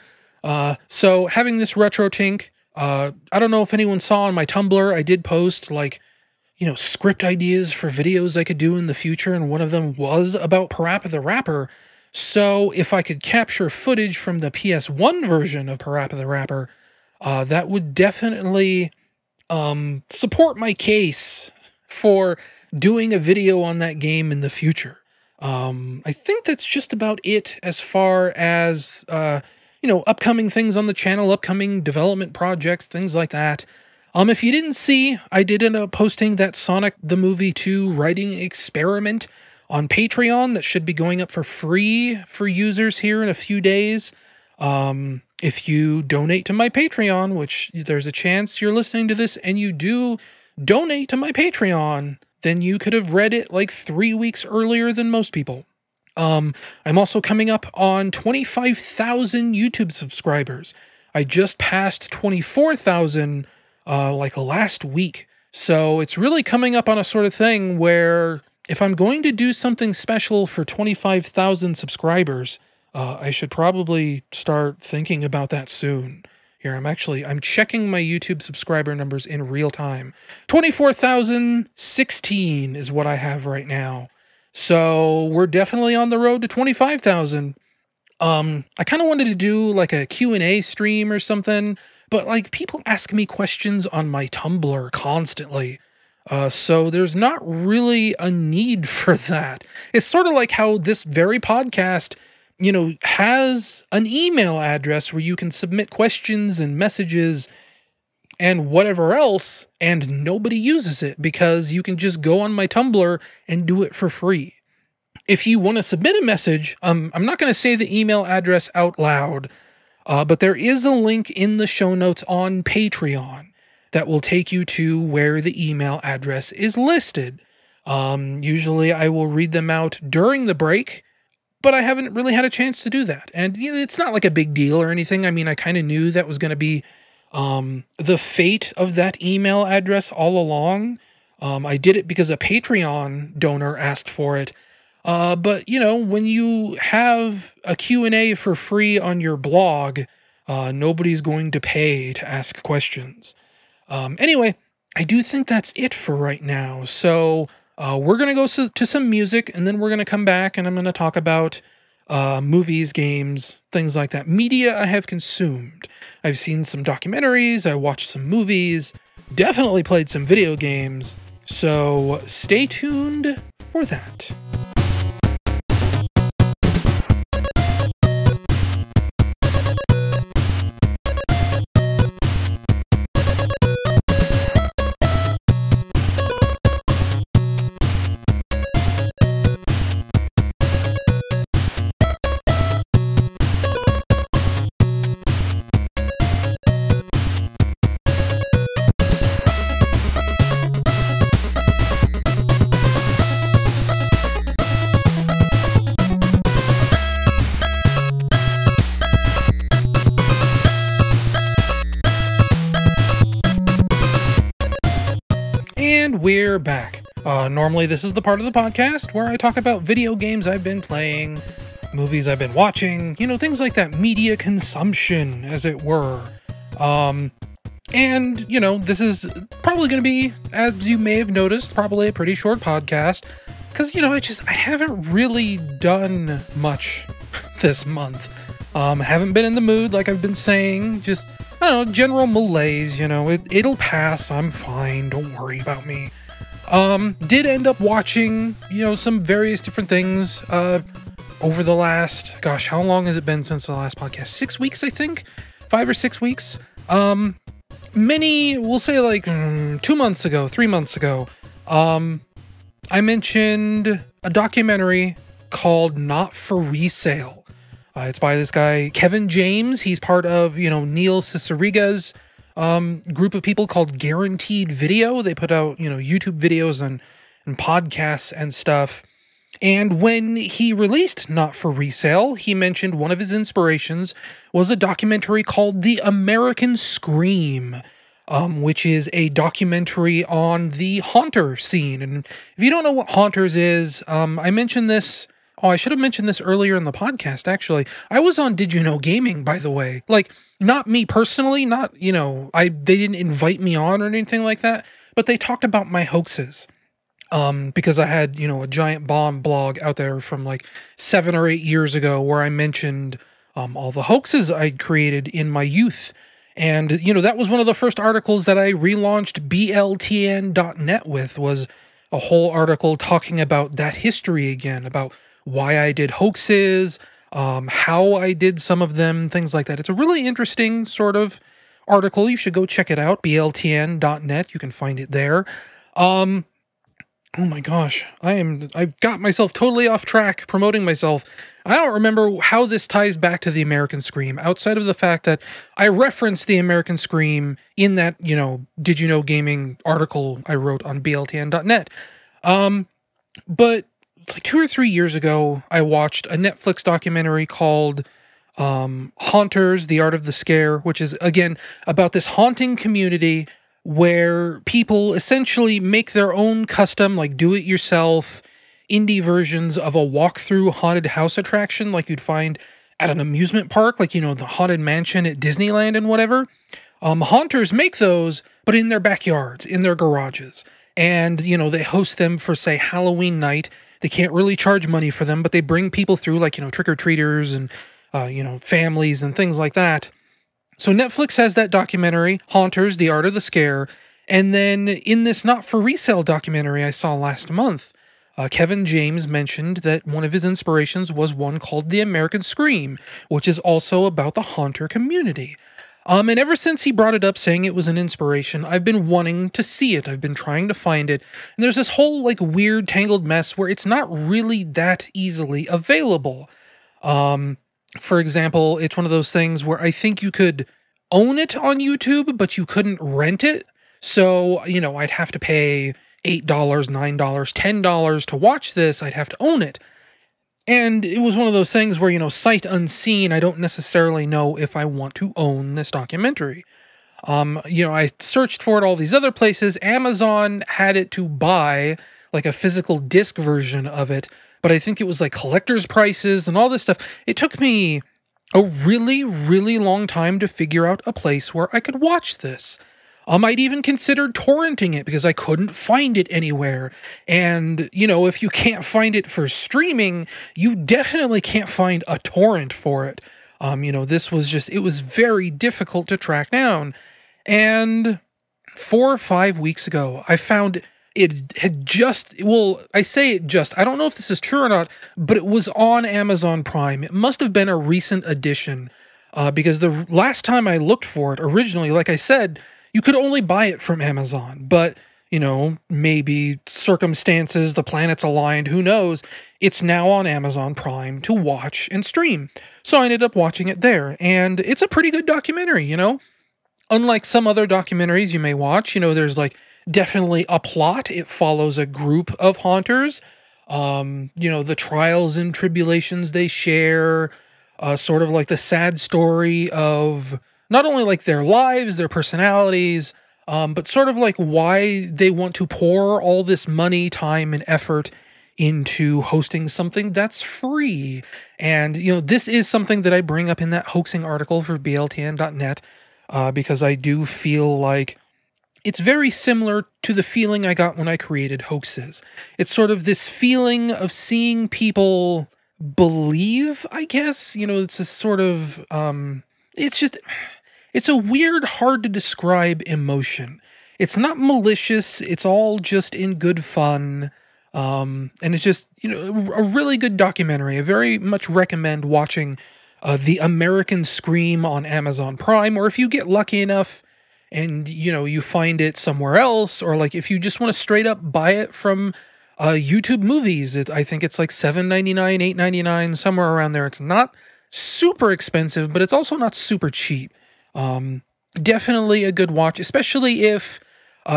So having this Retrotink, I don't know if anyone saw on my Tumblr, I did post like, you know, script ideas for videos I could do in the future, and one of them was about Parappa the Rapper. So if I could capture footage from the PS1 version of Parappa the Rapper, that would definitely support my case for doing a video on that game in the future. I think that's just about it as far as, you know, upcoming things on the channel, upcoming development projects, things like that. If you didn't see, I did end up posting that Sonic the Movie 2 writing experiment on Patreon that should be going up for free for users here in a few days. If you donate to my Patreon, which there's a chance you're listening to this and you do donate to my Patreon, then you could have read it like 3 weeks earlier than most people. I'm also coming up on 25,000 YouTube subscribers. I just passed 24,000 like last week. So it's really coming up on a sort of thing where if I'm going to do something special for 25,000 subscribers, I should probably start thinking about that soon. Here, I'm checking my YouTube subscriber numbers in real time. 24,016 is what I have right now. So we're definitely on the road to 25,000. I kind of wanted to do like a Q&A stream or something, but like people ask me questions on my Tumblr constantly. So there's not really a need for that. It's sort of like how this very podcast, you know, has an email address where you can submit questions and messages and whatever else, and nobody uses it because you can just go on my Tumblr and do it for free. If you want to submit a message, I'm not going to say the email address out loud, but there is a link in the show notes on Patreon that will take you to where the email address is listed. Usually I will read them out during the break, but I haven't really had a chance to do that. And you know, it's not like a big deal or anything. I mean, I kind of knew that was going to be the fate of that email address all along. I did it because a Patreon donor asked for it. But, you know, when you have a Q&A for free on your blog, nobody's going to pay to ask questions. Anyway, I do think that's it for right now. So we're going to go to some music, and then we're going to come back, and I'm going to talk about movies, games, things like that. Media I have consumed. I've seen some documentaries, I watched some movies, definitely played some video games, so stay tuned for that. And we're back. Normally this is the part of the podcast where I talk about video games I've been playing, movies I've been watching, things like that, media consumption, as it were. And, this is probably going to be, as you may have noticed, probably a pretty short podcast, because, I haven't really done much this month. Haven't been in the mood, like I've been saying, just, I don't know, general malaise, it'll pass, I'm fine, don't worry about me. Did end up watching, some various different things, over the last, gosh, how long has it been since the last podcast? 6 weeks, I think? 5 or 6 weeks? We'll say like 2 months ago, 3 months ago, I mentioned a documentary called Not For Resale. It's by this guy, Kevin James. He's part of, Neil Cicierega's group of people called Guaranteed Video. They put out, YouTube videos and podcasts and stuff. And when he released Not For Resale, he mentioned one of his inspirations was a documentary called The American Scream, which is a documentary on the Haunter scene. And if you don't know what Haunters is, I mentioned this. Oh, I should have mentioned this earlier in the podcast, actually. I was on Did You Know Gaming, by the way. Like, not me personally, not, they didn't invite me on or anything like that, but they talked about my hoaxes. Because I had, a giant bomb blog out there from like 7 or 8 years ago where I mentioned all the hoaxes I'd created in my youth. And, that was one of the first articles that I relaunched Bltn.net with, was a whole article talking about that history again, about why I did hoaxes, how I did some of them, things like that. It's a really interesting sort of article. You should go check it out, Bltn.net. You can find it there. Oh my gosh, I've got myself totally off track promoting myself. I don't remember how this ties back to the American Scream, outside of the fact that I referenced the American Scream in that, Did You Know Gaming article I wrote on Bltn.net. But like 2 or 3 years ago, I watched a Netflix documentary called Haunters, The Art of the Scare, which is, again, about this haunting community where people essentially make their own custom, like do-it-yourself, indie versions of a walk-through haunted house attraction like you'd find at an amusement park, like, the Haunted Mansion at Disneyland and whatever. Haunters make those, but in their backyards, in their garages. And, they host them for, say, Halloween night. They can't really charge money for them, but they bring people through, like, trick-or-treaters and, families and things like that. So Netflix has that documentary, Haunters, The Art of the Scare, and then in this Not For Resale documentary I saw last month, Kevin James mentioned that one of his inspirations was one called The American Scream, which is also about the Haunter community. And ever since he brought it up saying it was an inspiration, I've been wanting to see it. I've been trying to find it. And there's this whole like weird tangled mess where it's not really that easily available. For example, it's one of those things where I think you could own it on YouTube, but you couldn't rent it. So, I'd have to pay $8, $9, $10 to watch this. I'd have to own it. And it was one of those things where, sight unseen, I don't necessarily know if I want to own this documentary. I searched for it all these other places. Amazon had it to buy, like a physical disc version of it, but I think it was like collector's prices and all this stuff. It took me a really, really long time to figure out a place where I could watch this. I'd even considered torrenting it because I couldn't find it anywhere. And, if you can't find it for streaming, you definitely can't find a torrent for it. This was it was very difficult to track down. And 4 or 5 weeks ago, I found it had I don't know if this is true or not, but it was on Amazon Prime. It must have been a recent addition, because the last time I looked for it originally, like I said, you could only buy it from Amazon, but, maybe circumstances, the planets aligned, who knows, it's now on Amazon Prime to watch and stream. So I ended up watching it there, and it's a pretty good documentary, Unlike some other documentaries you may watch, there's, definitely a plot. It follows a group of haunters, the trials and tribulations they share, sort of like the sad story of not only their lives, their personalities, but sort of like why they want to pour all this money, time, and effort into hosting something that's free. And, this is something that I bring up in that hoaxing article for BLTN.net, because I do feel like it's very similar to the feeling I got when I created Hoaxes. It's sort of this feeling of seeing people believe, I guess. It's a sort of, it's a weird, hard to describe emotion. It's not malicious, it's all just in good fun. And it's just, a really good documentary. I very much recommend watching The American Scream on Amazon Prime, or if you get lucky enough and, you find it somewhere else, or like if you just want to straight up buy it from YouTube Movies, I think it's like $7.99, $8.99, somewhere around there. It's not super expensive, but it's also not super cheap. Definitely a good watch, especially if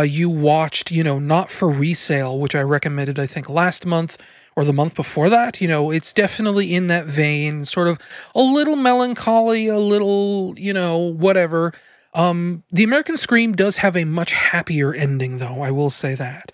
you watched, Not for Resale, which I recommended, I think, last month or the month before that. It's definitely in that vein, sort of a little melancholy, a little, whatever. The American Scream does have a much happier ending, though, I will say that.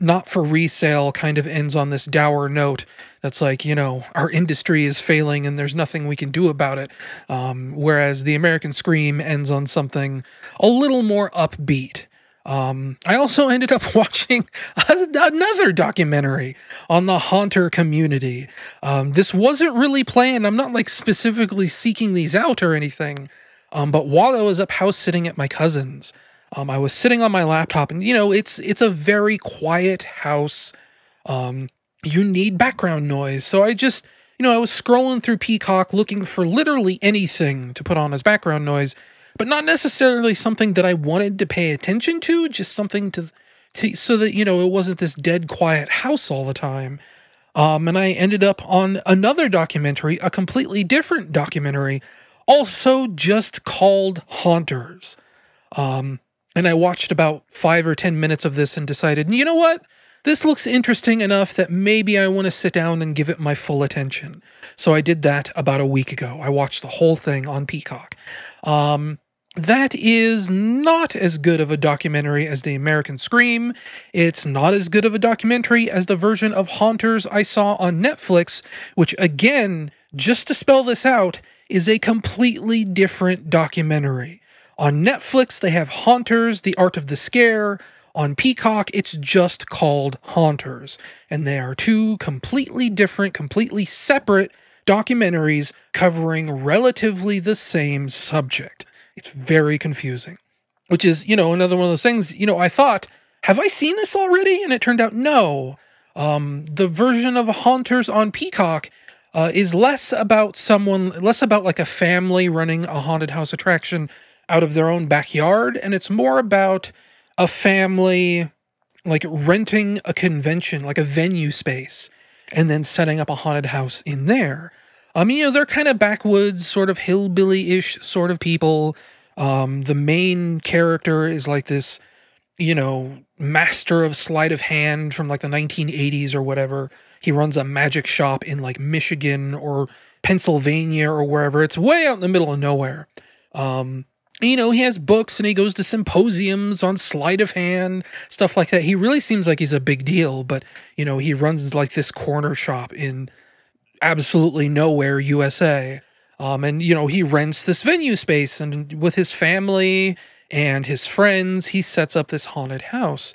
Not for Resale kind of ends on this dour note that's like, our industry is failing and there's nothing we can do about it. Whereas the American Scream ends on something a little more upbeat. I also ended up watching another documentary on the haunter community. This wasn't really planned. I'm not like specifically seeking these out or anything. But while I was up house sitting at my cousin's, I was sitting on my laptop, and, it's a very quiet house. You need background noise. So I just, I was scrolling through Peacock looking for literally anything to put on as background noise, but not necessarily something that I wanted to pay attention to, just something to so that, it wasn't this dead quiet house all the time. And I ended up on another documentary, a completely different documentary, also just called Haunters. And I watched about 5 or 10 minutes of this and decided, you know what? This looks interesting enough that maybe I want to sit down and give it my full attention. So I did that about a week ago. I watched the whole thing on Peacock. That is not as good of a documentary as The American Scream. It's not as good of a documentary as the version of Haunters I saw on Netflix, which, again, just to spell this out, is a completely different documentary. On Netflix, they have Haunters, The Art of the Scare. On Peacock, it's just called Haunters. And they are two completely different, completely separate documentaries covering relatively the same subject. It's very confusing. Which is, another one of those things, I thought, have I seen this already? And it turned out, no. The version of Haunters on Peacock is less about like a family running a haunted house attraction out of their own backyard, and it's more about a family like renting a convention, like a venue space, and then setting up a haunted house in there. They're kind of backwoods, sort of hillbilly-ish sort of people. The main character is like this, master of sleight of hand from like the 1980s or whatever. He runs a magic shop in like Michigan or Pennsylvania or wherever. It's way out in the middle of nowhere. He has books and he goes to symposiums on sleight of hand, stuff like that. He really seems like he's a big deal, but, he runs like this corner shop in absolutely nowhere, USA. And, he rents this venue space, and with his family and his friends, he sets up this haunted house.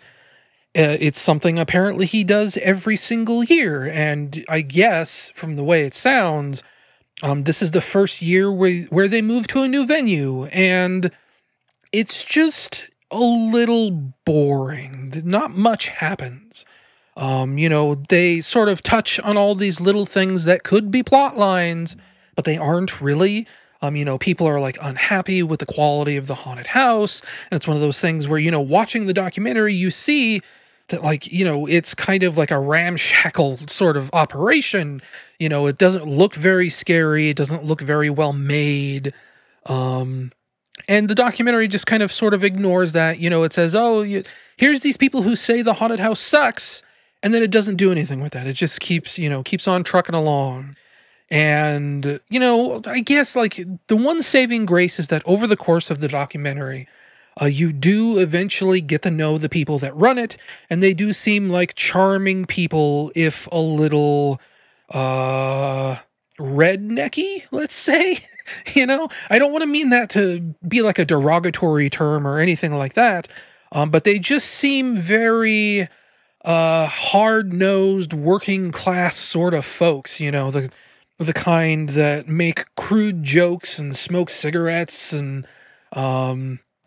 It's something apparently he does every single year, and I guess, from the way it sounds, this is the first year where they move to a new venue, and it's just a little boring. Not much happens. They sort of touch on all these little things that could be plot lines, but they aren't really. People are like unhappy with the quality of the haunted house, and it's one of those things where, watching the documentary, you see that, like, it's kind of like a ramshackle sort of operation. It doesn't look very scary. It doesn't look very well made. And the documentary just kind of sort of ignores that. It says, here's these people who say the haunted house sucks, and then it doesn't do anything with that. It just keeps on trucking along. And, I guess, like, the one saving grace is that over the course of the documentary, You do eventually get to know the people that run it, and they do seem like charming people, if a little rednecky, let's say. You know, I don't want to mean that to be like a derogatory term or anything like that, but they just seem very hard-nosed, working-class sort of folks, you know, the kind that make crude jokes and smoke cigarettes and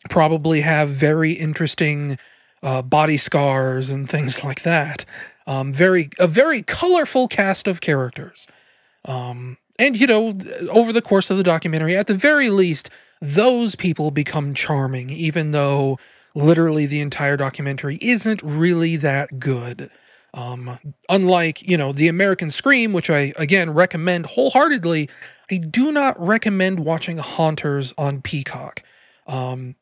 probably have very interesting body scars and things like that. A very colorful cast of characters. And, you know, over the course of the documentary, at the very least, those people become charming, even though literally the entire documentary isn't really that good. Unlike, you know, The American Scream, which I, again, recommend wholeheartedly, I do not recommend watching Haunters on Peacock. Then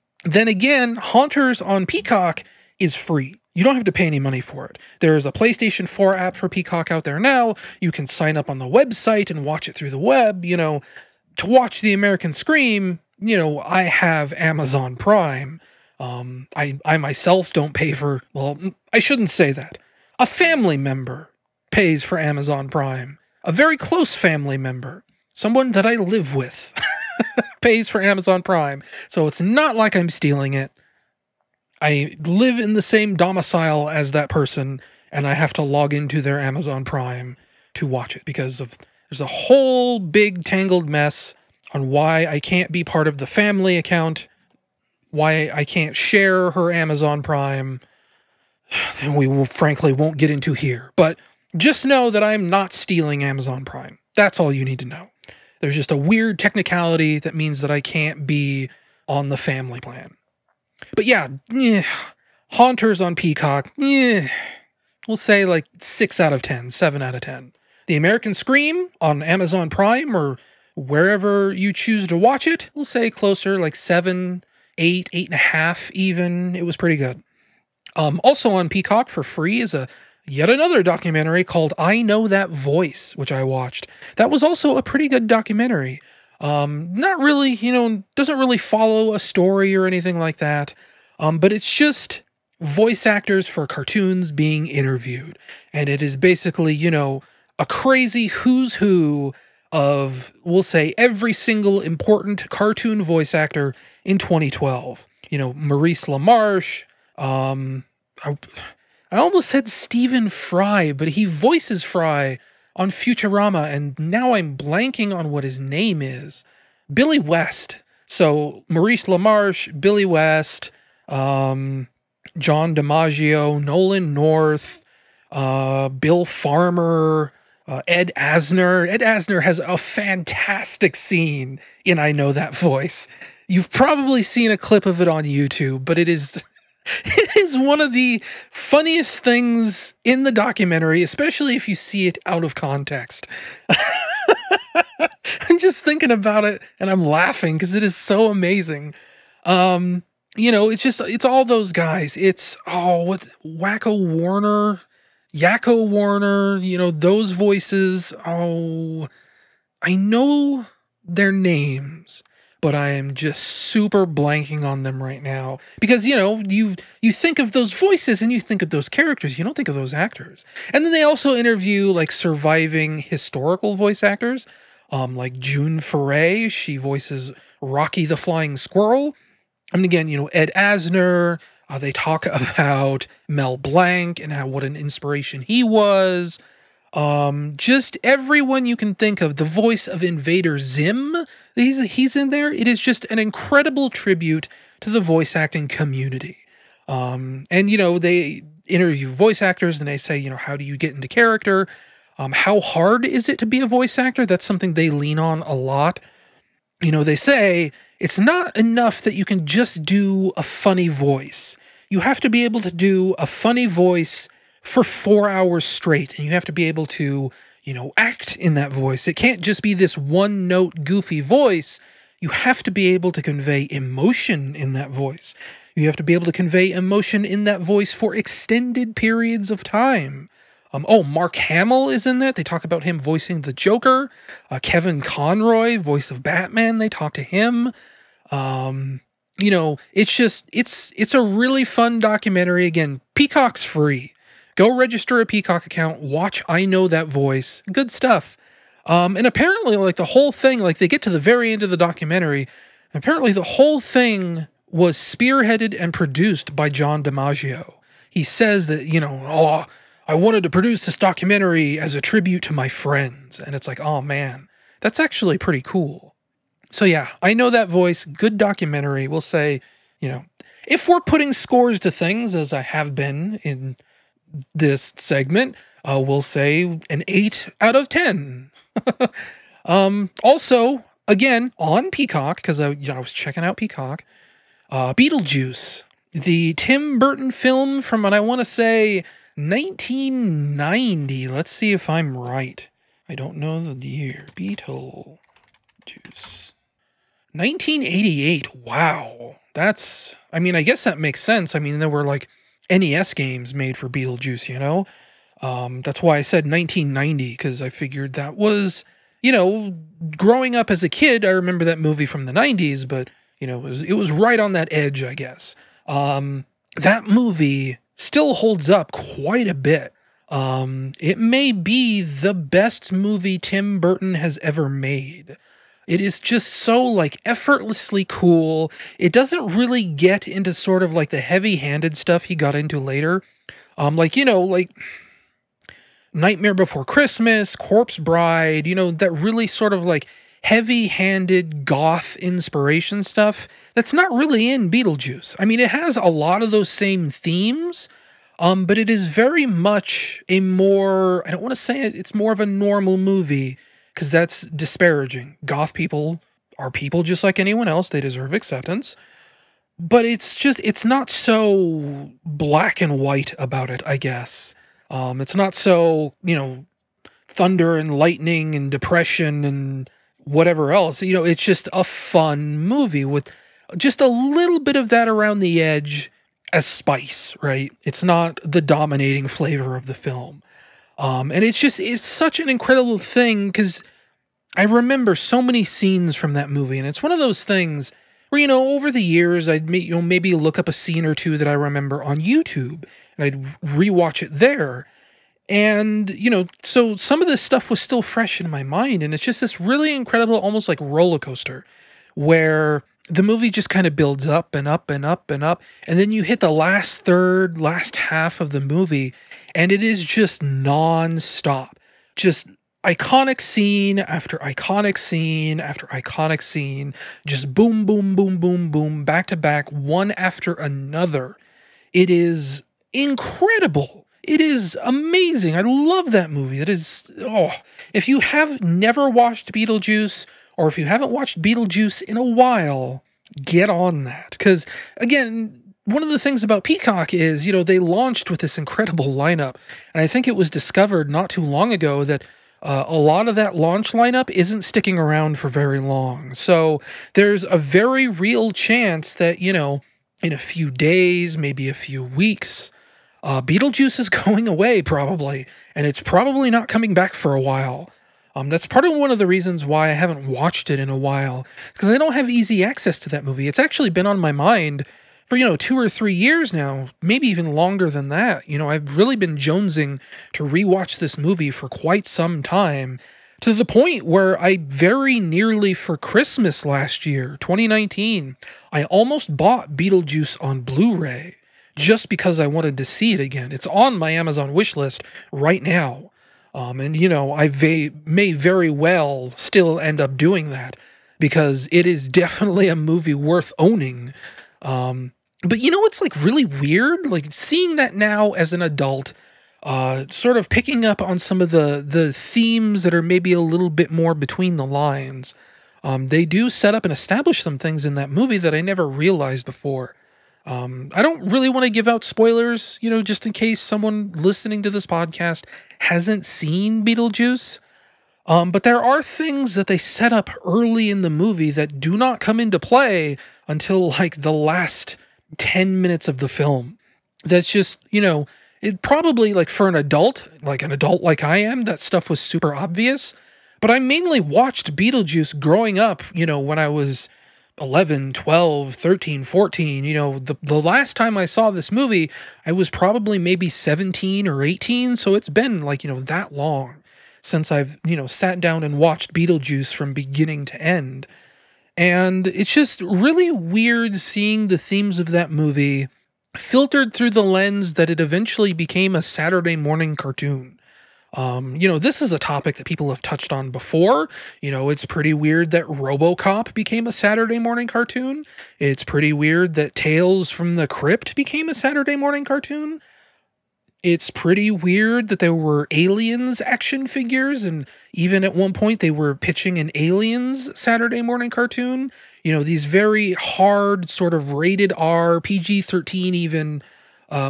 again, Haunters on Peacock is free. You don't have to pay any money for it. There is a PlayStation 4 app for Peacock out there now. You can sign up on the website and watch it through the web. You know, to watch The American Scream, you know, I have Amazon Prime. I myself don't pay for, well, I shouldn't say that. A family member pays for Amazon Prime. A very close family member, someone that I live with, pays for Amazon Prime. So it's not like I'm stealing it. I live in the same domicile as that person, and I have to log into their Amazon Prime to watch it because there's a whole big tangled mess on why I can't be part of the family account, why I can't share her Amazon Prime, and we frankly won't get into here. But just know that I'm not stealing Amazon Prime. That's all you need to know. There's just a weird technicality that means that I can't be on the family plan. But yeah, Haunters on Peacock, we'll say like 6 out of 10, 7 out of 10. The American Scream on Amazon Prime or wherever you choose to watch it, we'll say closer like 7, 8, 8.5 even. It was pretty good. Also on Peacock for free is yet another documentary called I Know That Voice, which I watched. That was also a pretty good documentary. Not really, you know, doesn't really follow a story or anything like that. But it's just voice actors for cartoons being interviewed. And it is basically, you know, a crazy who's who of, we'll say, every single important cartoon voice actor in 2012. You know, Maurice LaMarche, I almost said Stephen Fry, but he voices Fry on Futurama, and now I'm blanking on what his name is. Billy West. So Maurice LaMarche, Billy West, John DiMaggio, Nolan North, Bill Farmer, Ed Asner. Ed Asner has a fantastic scene in I Know That Voice. You've probably seen a clip of it on YouTube, but it is one of the funniest things in the documentary, especially if you see it out of context. I'm just thinking about it and I'm laughing because it is so amazing. You know, it's all those guys. It's, Wacko Warner, Yakko Warner, you know, those voices. Oh, I know their names, but I am just super blanking on them right now. Because, you know, you think of those voices and you think of those characters. You don't think of those actors. And then they also interview, like, surviving historical voice actors. Like June Foray, she voices Rocky the Flying Squirrel. I mean, again, you know, Ed Asner, they talk about Mel Blanc and what an inspiration he was. Just everyone you can think of. The voice of Invader Zim, he's in there. It is just an incredible tribute to the voice acting community. And, you know, they interview voice actors and they say, you know, how do you get into character? How hard is it to be a voice actor? That's something they lean on a lot. You know, they say it's not enough that you can just do a funny voice. You have to be able to do a funny voice for 4 hours straight, and you have to be able to, you know, act in that voice. It can't just be this one-note goofy voice. You have to be able to convey emotion in that voice. You have to be able to convey emotion in that voice for extended periods of time. Mark Hamill is in that. They talk about him voicing the Joker. Kevin Conroy, voice of Batman, they talk to him. it's a really fun documentary. Again, Peacock's free. Go register a Peacock account, watch I Know That Voice. Good stuff. And apparently, like, the whole thing, like, they get to the very end of the documentary, apparently the whole thing was spearheaded and produced by John DiMaggio. He says that, I wanted to produce this documentary as a tribute to my friends. And it's like, oh man, that's actually pretty cool. So yeah, I Know That Voice, good documentary. We'll say, if we're putting scores to things, as I have been in this segment, we'll say an 8 out of 10. Also, again, on Peacock, because I was checking out Peacock, Beetlejuice, the Tim Burton film from what I want to say 1990. Let's see if I'm right. I don't know the year. Beetlejuice. 1988. Wow. I guess that makes sense. I mean, there were like NES games made for Beetlejuice, That's why I said 1990, because I figured that was, growing up as a kid, I remember that movie from the 90s, but, it was right on that edge, I guess. That movie still holds up quite a bit. It may be the best movie Tim Burton has ever made. It is just so, like, effortlessly cool. It doesn't really get into sort of like the heavy-handed stuff he got into later. Like Nightmare Before Christmas, Corpse Bride, that really sort of like heavy-handed goth inspiration stuff that's not really in Beetlejuice. I mean, it has a lot of those same themes, but it is very much I don't want to say it's more of a normal movie, because that's disparaging. Goth people are people just like anyone else. They deserve acceptance. But it's not so black and white about it, I guess. It's not so, thunder and lightning and depression and whatever else. It's just a fun movie with just a little bit of that around the edge as spice, right? It's not the dominating flavor of the film. And it's such an incredible thing, because I remember so many scenes from that movie, and it's one of those things where, over the years, I'd maybe look up a scene or two that I remember on YouTube, and I'd rewatch it there. And, so some of this stuff was still fresh in my mind, and it's just this really incredible, almost like roller coaster, where the movie just kind of builds up and up and up and up, and then you hit the last half of the movie, and it is just non-stop. Just iconic scene after iconic scene after iconic scene, just boom, boom, boom, boom, boom, back to back, one after another. It is incredible. It is amazing. I love that movie. If you have never watched Beetlejuice, or if you haven't watched Beetlejuice in a while, get on that. Because, again, one of the things about Peacock is, they launched with this incredible lineup. And I think it was discovered not too long ago that a lot of that launch lineup isn't sticking around for very long. So there's a very real chance that, in a few days, maybe a few weeks, Beetlejuice is going away probably, and it's probably not coming back for a while. That's part of one of the reasons why I haven't watched it in a while, because I don't have easy access to that movie. It's actually been on my mind for, 2 or 3 years now, maybe even longer than that. I've really been jonesing to rewatch this movie for quite some time, to the point where I very nearly for Christmas last year, 2019, I almost bought Beetlejuice on Blu-ray just because I wanted to see it again. It's on my Amazon wishlist right now. And, I may very well still end up doing that, because it is definitely a movie worth owning. But what's like really weird? Like seeing that now as an adult, sort of picking up on some of the themes that are maybe a little bit more between the lines. They do set up and establish some things in that movie that I never realized before. I don't really want to give out spoilers, just in case someone listening to this podcast hasn't seen Beetlejuice. But there are things that they set up early in the movie that do not come into play until like the last 10 minutes of the film. That's just, it probably like for an adult like I am, that stuff was super obvious. But I mainly watched Beetlejuice growing up, when I was 11, 12, 13, 14. You know, the last time I saw this movie, I was probably maybe 17 or 18, so it's been like, you know, that long since I've, you know, sat down and watched Beetlejuice from beginning to end. And it's just really weird seeing the themes of that movie filtered through the lens that it eventually became a Saturday morning cartoon. You know, this is a topic that people have touched on before. You know, it's pretty weird that RoboCop became a Saturday morning cartoon. It's pretty weird that Tales from the Crypt became a Saturday morning cartoon. It's pretty weird that there were Aliens action figures, and even at one point they were pitching an Aliens Saturday morning cartoon. You know, these very hard, sort of rated R, PG-13 even,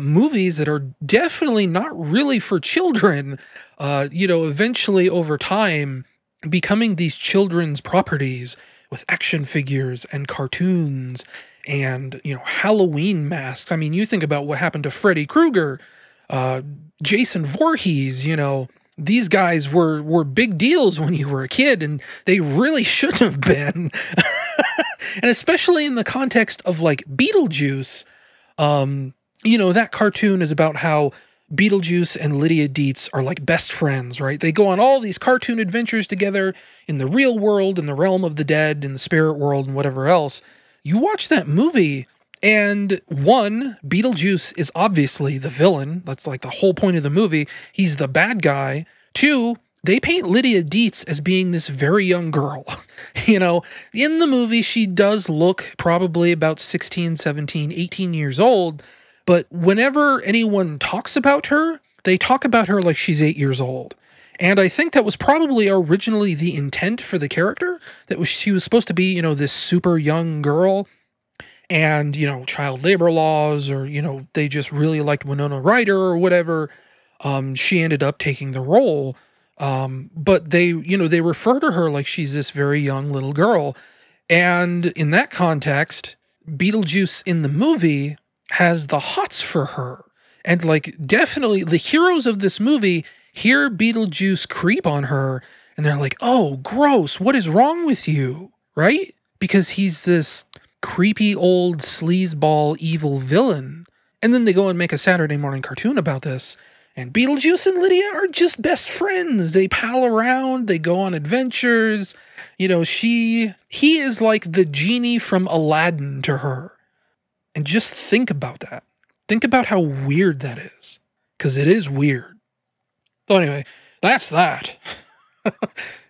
movies that are definitely not really for children, you know, eventually over time becoming these children's properties with action figures and cartoons and, you know, Halloween masks. I mean, you think about what happened to Freddy Krueger, Jason Voorhees, you know, these guys were big deals when you were a kid, and they really shouldn't have been. And especially in the context of like Beetlejuice, you know, that cartoon is about how Beetlejuice and Lydia Dietz are like best friends, right? They go on all these cartoon adventures together in the real world, in the realm of the dead, in the spirit world, and whatever else. You watch that movie, and one, Beetlejuice is obviously the villain. That's like the whole point of the movie. He's the bad guy. Two, they paint Lydia Dietz as being this very young girl. You know, in the movie, she does look probably about 16, 17, 18 years old. But whenever anyone talks about her, they talk about her like she's 8 years old. And I think that was probably originally the intent for the character. She was supposed to be, you know, this super young girl. And, you know, child labor laws, or, you know, they just really liked Winona Ryder or whatever. She ended up taking the role. But they, you know, they refer to her like she's this very young little girl. And in that context, Beetlejuice in the movie has the hots for her. And like, definitely the heroes of this movie hear Beetlejuice creep on her, and they're like, oh, gross, what is wrong with you? Right? Because he's this creepy old sleazeball evil villain. And then they go and make a Saturday morning cartoon about this. And Beetlejuice and Lydia are just best friends. They pal around, they go on adventures. You know, he is like the genie from Aladdin to her. And just think about that. Think about how weird that is. Because it is weird. So anyway, that's that.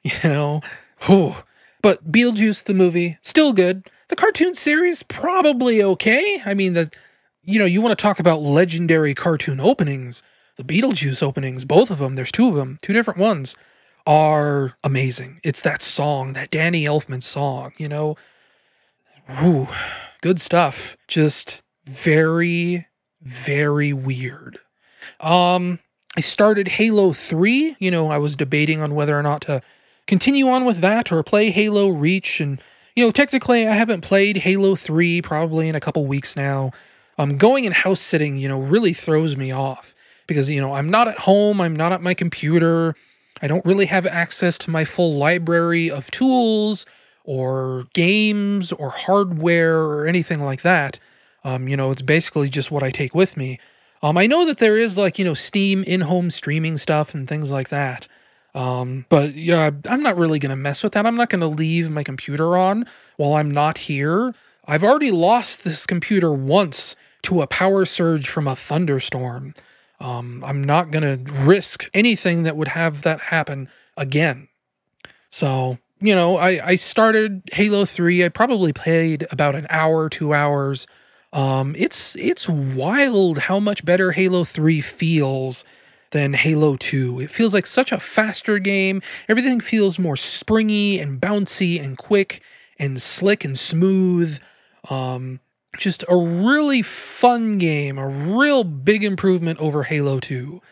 You know, whew. But Beetlejuice, the movie, still good. The cartoon series, probably okay. I mean, you know, you want to talk about legendary cartoon openings. The Beetlejuice openings, both of them, there's two of them, two different ones, are amazing. It's that song, that Danny Elfman song, you know. Whew. Good stuff. Just very, very weird. I started Halo 3. You know, I was debating on whether or not to continue on with that or play Halo Reach. And, you know, technically I haven't played Halo 3 probably in a couple weeks now. Going and house sitting, you know, really throws me off. Because, you know, I'm not at home, I'm not at my computer, I don't really have access to my full library of tools, or games, or hardware, or anything like that. You know, it's basically just what I take with me. I know that there is, like, you know, Steam in-home streaming stuff and things like that. But, yeah, I'm not really going to mess with that. I'm not going to leave my computer on while I'm not here. I've already lost this computer once to a power surge from a thunderstorm. I'm not going to risk anything that would have that happen again. So, you know, I started Halo 3. I probably played about an hour, 2 hours. It's wild how much better Halo 3 feels than Halo 2. It feels like such a faster game. Everything feels more springy and bouncy and quick and slick and smooth. Just a really fun game, a real big improvement over Halo 2.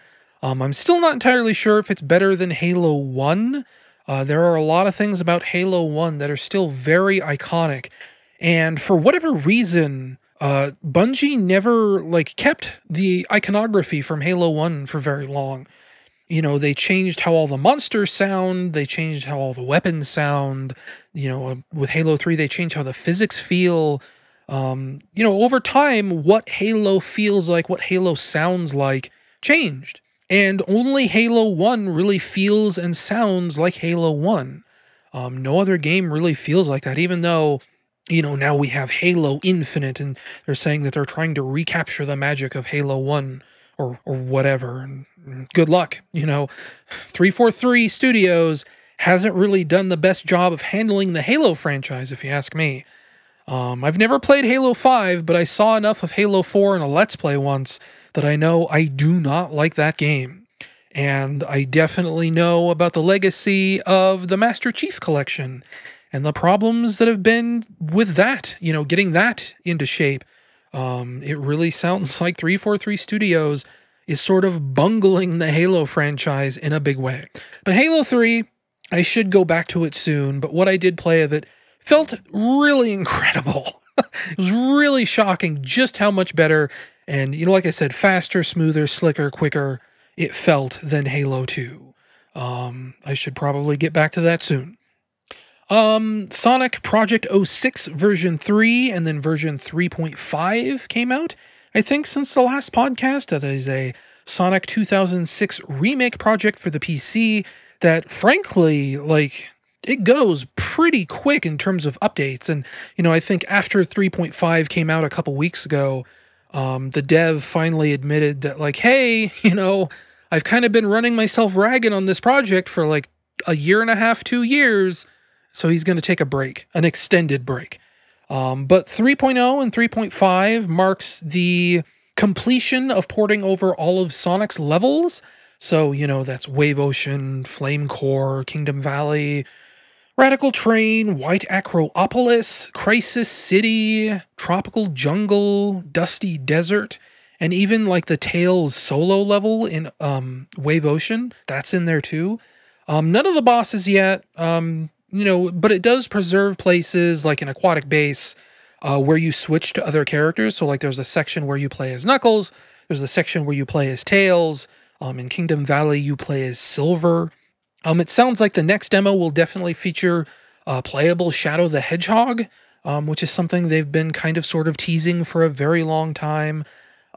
I'm still not entirely sure if it's better than Halo 1. There are a lot of things about Halo 1 that are still very iconic. And for whatever reason, Bungie never, like, kept the iconography from Halo 1 for very long. They changed how all the monsters sound, they changed how all the weapons sound, with Halo 3, they changed how the physics feel. Over time, what Halo feels like, what Halo sounds like, changed. And only Halo 1 really feels and sounds like Halo 1. No other game really feels like that, even though, now we have Halo Infinite, and they're saying that they're trying to recapture the magic of Halo 1, or whatever, and good luck. 343 Studios hasn't really done the best job of handling the Halo franchise, if you ask me. I've never played Halo 5, but I saw enough of Halo 4 in a Let's Play once that I know I do not like that game. And I definitely know about the legacy of the Master Chief Collection and the problems that have been with that, getting that into shape. It really sounds like 343 Studios is sort of bungling the Halo franchise in a big way. But Halo 3, I should go back to it soon, but what I did play of it felt really incredible. It was really shocking just how much better and, like I said, faster, smoother, slicker, quicker it felt than Halo 2. I should probably get back to that soon. Sonic Project 06 version 3 and then version 3.5 came out, I think, since the last podcast. That is a Sonic 2006 remake project for the PC that, frankly, it goes pretty quick in terms of updates. And, I think after 3.5 came out a couple weeks ago, the dev finally admitted that, hey, I've kind of been running myself ragged on this project for a year and a half, 2 years. So he's going to take a break, an extended break. But 3.0 and 3.5 marks the completion of porting over all of Sonic's levels. So, that's Wave Ocean, Flame Core, Kingdom Valley, Radical Train, White Acropolis, Crisis City, Tropical Jungle, Dusty Desert, and even the Tails solo level in Wave Ocean. That's in there too. None of the bosses yet. But it does preserve places like an aquatic base where you switch to other characters. So there's a section where you play as Knuckles. There's a section where you play as Tails. In Kingdom Valley, you play as Silver. It sounds like the next demo will definitely feature playable Shadow the Hedgehog, which is something they've been kind of sort of teasing for a very long time.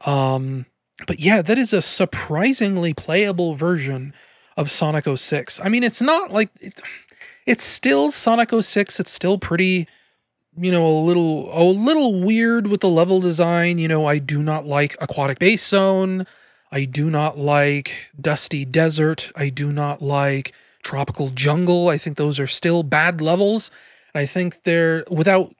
But yeah, that is a surprisingly playable version of Sonic 06. I mean, it's not it's still Sonic 06. It's still pretty, a little weird with the level design. I do not like Aquatic Base Zone. I do not like Dusty Desert. I do not like Tropical Jungle. I think those are still bad levels. I think without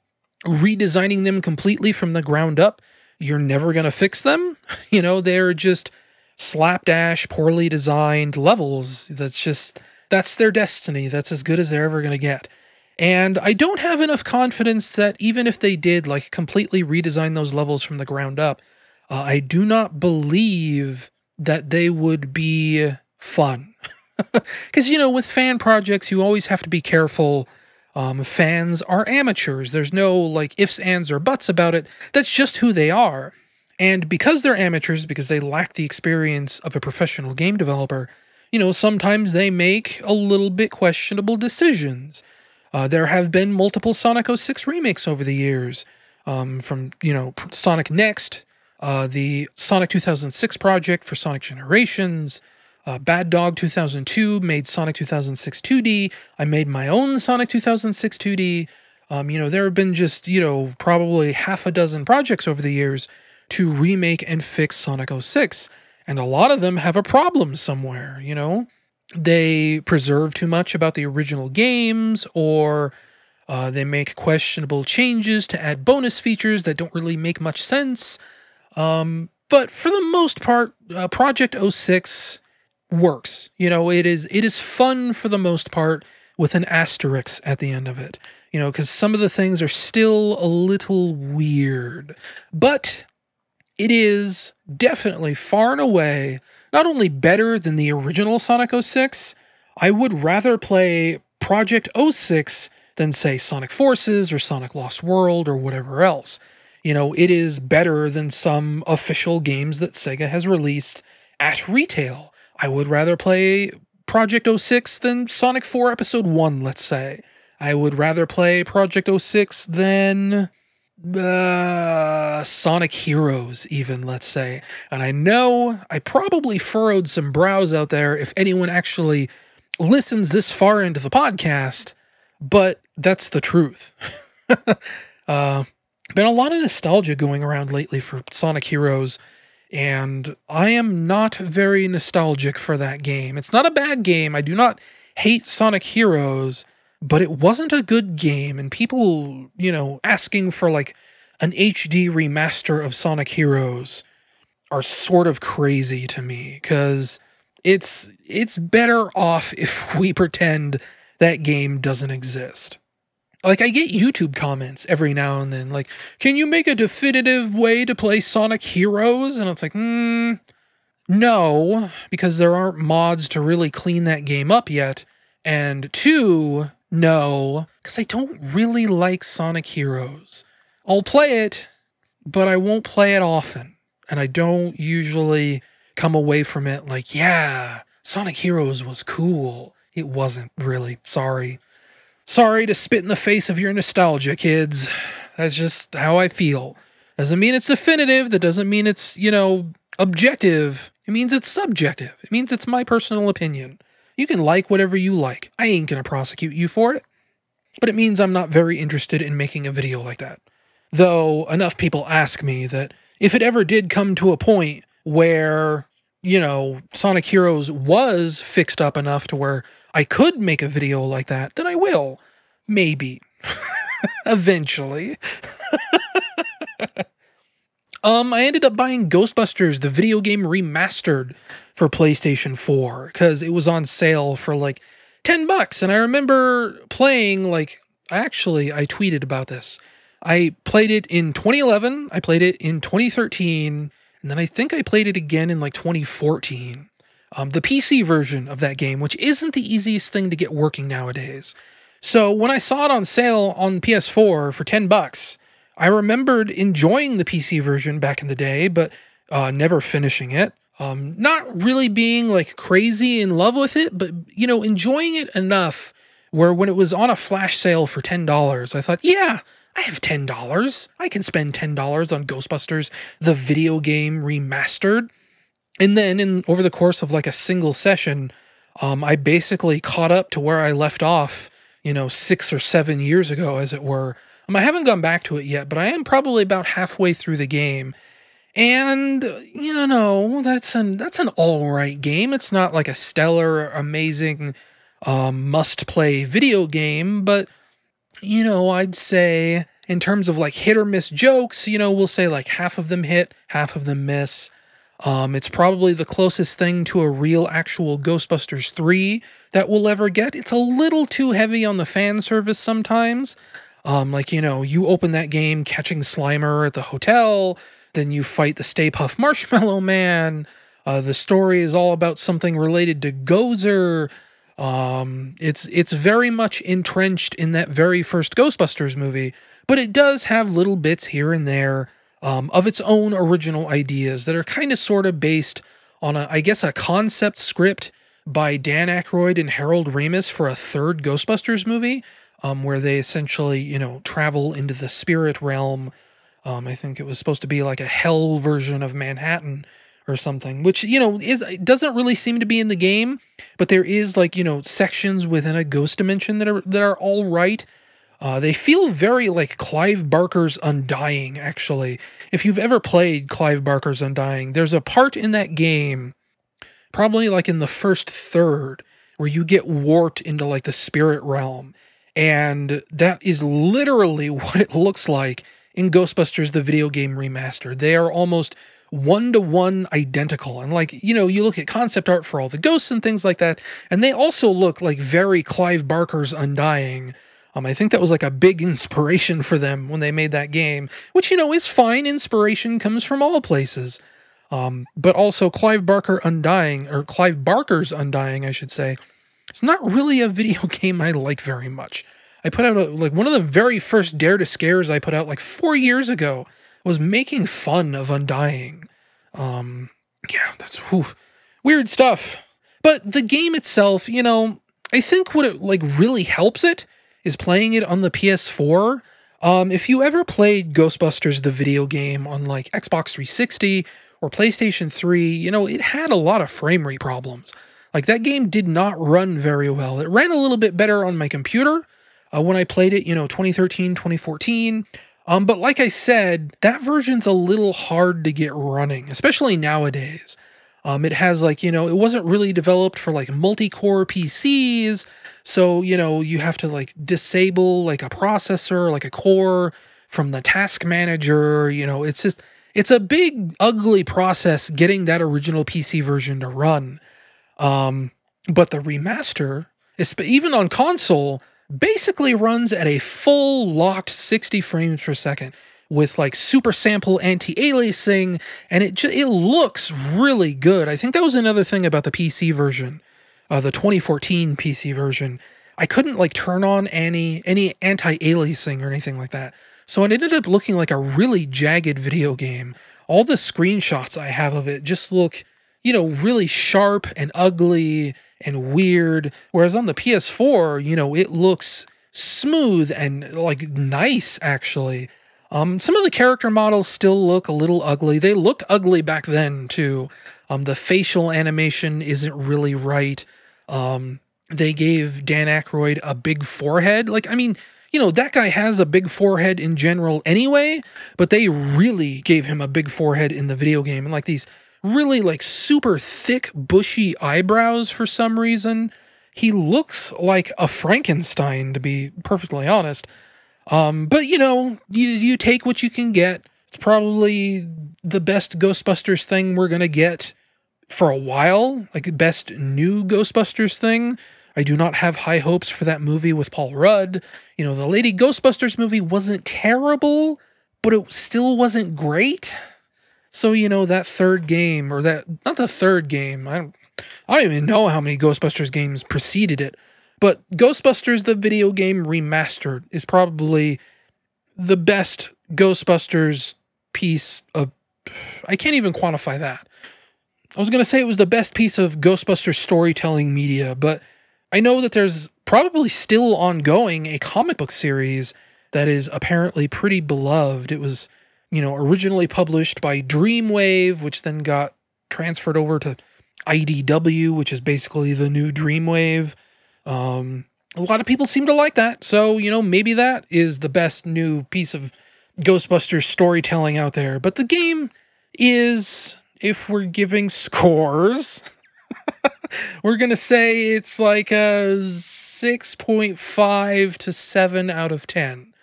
redesigning them completely from the ground up, you're never going to fix them. They're just slapdash, poorly designed levels. That's their destiny. That's as good as they're ever going to get. And I don't have enough confidence that even if they did completely redesign those levels from the ground up, I do not believe that they would be fun. Because, with fan projects, you always have to be careful. Fans are amateurs. There's no ifs, ands, or buts about it. That's just who they are. And because they're amateurs, because they lack the experience of a professional game developer, sometimes they make a little bit questionable decisions. There have been multiple Sonic 06 remakes over the years. From, Sonic Next, the Sonic 2006 project for Sonic Generations, Bad Dog 2002 made Sonic 2006 2D. I made my own Sonic 2006 2D. There have been just, probably half a dozen projects over the years to remake and fix Sonic 06. And a lot of them have a problem somewhere, They preserve too much about the original games, or they make questionable changes to add bonus features that don't really make much sense. But for the most part, Project 06 works. It is fun for the most part, with an asterisk at the end of it. Because some of the things are still a little weird. But it is definitely far and away not only better than the original Sonic 06, I would rather play Project 06 than, say, Sonic Forces or Sonic Lost World or whatever else. It is better than some official games that Sega has released at retail. I would rather play Project 06 than Sonic 4 Episode 1, let's say. I would rather play Project 06 than Sonic Heroes, even, let's say. And I know I probably furrowed some brows out there if anyone actually listens this far into the podcast, but that's the truth. Been a lot of nostalgia going around lately for Sonic Heroes, and I am not very nostalgic for that game. It's not a bad game. I do not hate Sonic Heroes, but it wasn't a good game, and people, asking for like an HD remaster of Sonic Heroes are sort of crazy to me, because it's better off if we pretend that game doesn't exist. Like, I get YouTube comments every now and then, like, can you make a definitive way to play Sonic Heroes? And it's like, no, because there aren't mods to really clean that game up yet. And 2, no, because I don't really like Sonic Heroes. I'll play it, but I won't play it often. And I don't usually come away from it like, yeah, Sonic Heroes was cool. It wasn't really, sorry. Sorry to spit in the face of your nostalgia, kids. That's just how I feel. Doesn't mean it's definitive. That doesn't mean it's, objective. It means it's subjective. It means it's my personal opinion. You can like whatever you like. I ain't gonna prosecute you for it. But it means I'm not very interested in making a video like that. Though enough people ask me that if it ever did come to a point where, Sonic Heroes was fixed up enough to where I could make a video like that, then I will. Maybe. Eventually. I ended up buying Ghostbusters, the video game remastered for PlayStation 4, because it was on sale for like $10, and I remember playing, I tweeted about this. I played it in 2011, I played it in 2013, and then I think I played it again in 2014. The PC version of that game, which isn't the easiest thing to get working nowadays. So when I saw it on sale on PS4 for $10, I remembered enjoying the PC version back in the day, but never finishing it. Not really being crazy in love with it, but enjoying it enough where when it was on a flash sale for $10, I thought, yeah, I have $10. I can spend $10 on Ghostbusters, the video game remastered. And then over the course of a single session, I basically caught up to where I left off, 6 or 7 years ago, as it were. I haven't gone back to it yet, but I am probably about halfway through the game. And, that's an alright game. It's not like a stellar, amazing, must-play video game, but, I'd say in terms of hit or miss jokes, we'll say half of them hit, half of them miss. It's probably the closest thing to a real actual Ghostbusters 3 that we'll ever get. It's a little too heavy on the fan service sometimes. You open that game catching Slimer at the hotel, then you fight the Stay Puft Marshmallow Man. The story is all about something related to Gozer. It's very much entrenched in that very first Ghostbusters movie, but it does have little bits here and there of its own original ideas that are kind of sort of based on a concept script by Dan Aykroyd and Harold Ramis for a third Ghostbusters movie, where they essentially, travel into the spirit realm. I think it was supposed to be like a hell version of Manhattan or something, which, doesn't really seem to be in the game, but there is sections within a ghost dimension that are all right. They feel very like Clive Barker's Undying, actually. If you've ever played Clive Barker's Undying, there's a part in that game, probably in the first third, where you get warped into the spirit realm. And that is literally what it looks like in Ghostbusters, the video game remastered. They are almost one-to-one identical. And you look at concept art for all the ghosts and things like that, and they also look like very Clive Barker's Undying. I think that was a big inspiration for them when they made that game, which, is fine. Inspiration comes from all places. But also Clive Barker's Undying, I should say, it's not really a video game I like very much. I put out one of the very first Dare to Scares I put out 4 years ago was making fun of Undying. Yeah, that's weird stuff. But the game itself, you know, I think what it like really helps it is playing it on the PS4. If you ever played Ghostbusters the video game on like Xbox 360 or PlayStation 3, you know, it had a lot of frame rate problems. Like that game did not run very well. It ran a little bit better on my computer when I played it, you know, 2013, 2014. But like I said, that version's a little hard to get running, especially nowadays. It has like, you know, it wasn't really developed for like multi-core PCs. So, you know, you have to like disable like a processor, like a core from the task manager. You know, it's just, it's a big, ugly process getting that original PC version to run. But the remaster, even on console, basically runs at a full locked 60 frames per second with like super sample anti-aliasing, and it looks really good. I think that was another thing about the PC version, the 2014 PC version. I couldn't like turn on any anti-aliasing or anything like that. So it ended up looking like a really jagged video game. All the screenshots I have of it just look, you know, really sharp and ugly and weird. Whereas on the PS4, you know, it looks smooth and like nice, actually. Some of the character models still look a little ugly. They looked ugly back then too. The facial animation isn't really right. They gave Dan Aykroyd a big forehead. Like, I mean, you know, that guy has a big forehead in general anyway, but they really gave him a big forehead in the video game. And like these really like super thick, bushy eyebrows for some reason. He looks like a Frankenstein, to be perfectly honest. But you know, you take what you can get. It's probably the best Ghostbusters thing we're gonna get for a while, like best new Ghostbusters thing. I do not have high hopes for that movie with Paul Rudd. You know, the Lady Ghostbusters movie wasn't terrible, but it still wasn't great. So, you know, that third game, or that, not the third game, I don't even know how many Ghostbusters games preceded it, but Ghostbusters the video game remastered is probably the best Ghostbusters piece of, I can't even quantify that. I was going to say it was the best piece of Ghostbusters storytelling media, but I know that there's probably still ongoing a comic book series that is apparently pretty beloved. It was, you know, originally published by Dreamwave, which then got transferred over to IDW, which is basically the new Dreamwave. A lot of people seem to like that. So, you know, maybe that is the best new piece of Ghostbusters storytelling out there. But the game is, if we're giving scores, we're going to say it's like a 6.5 to 7 out of 10.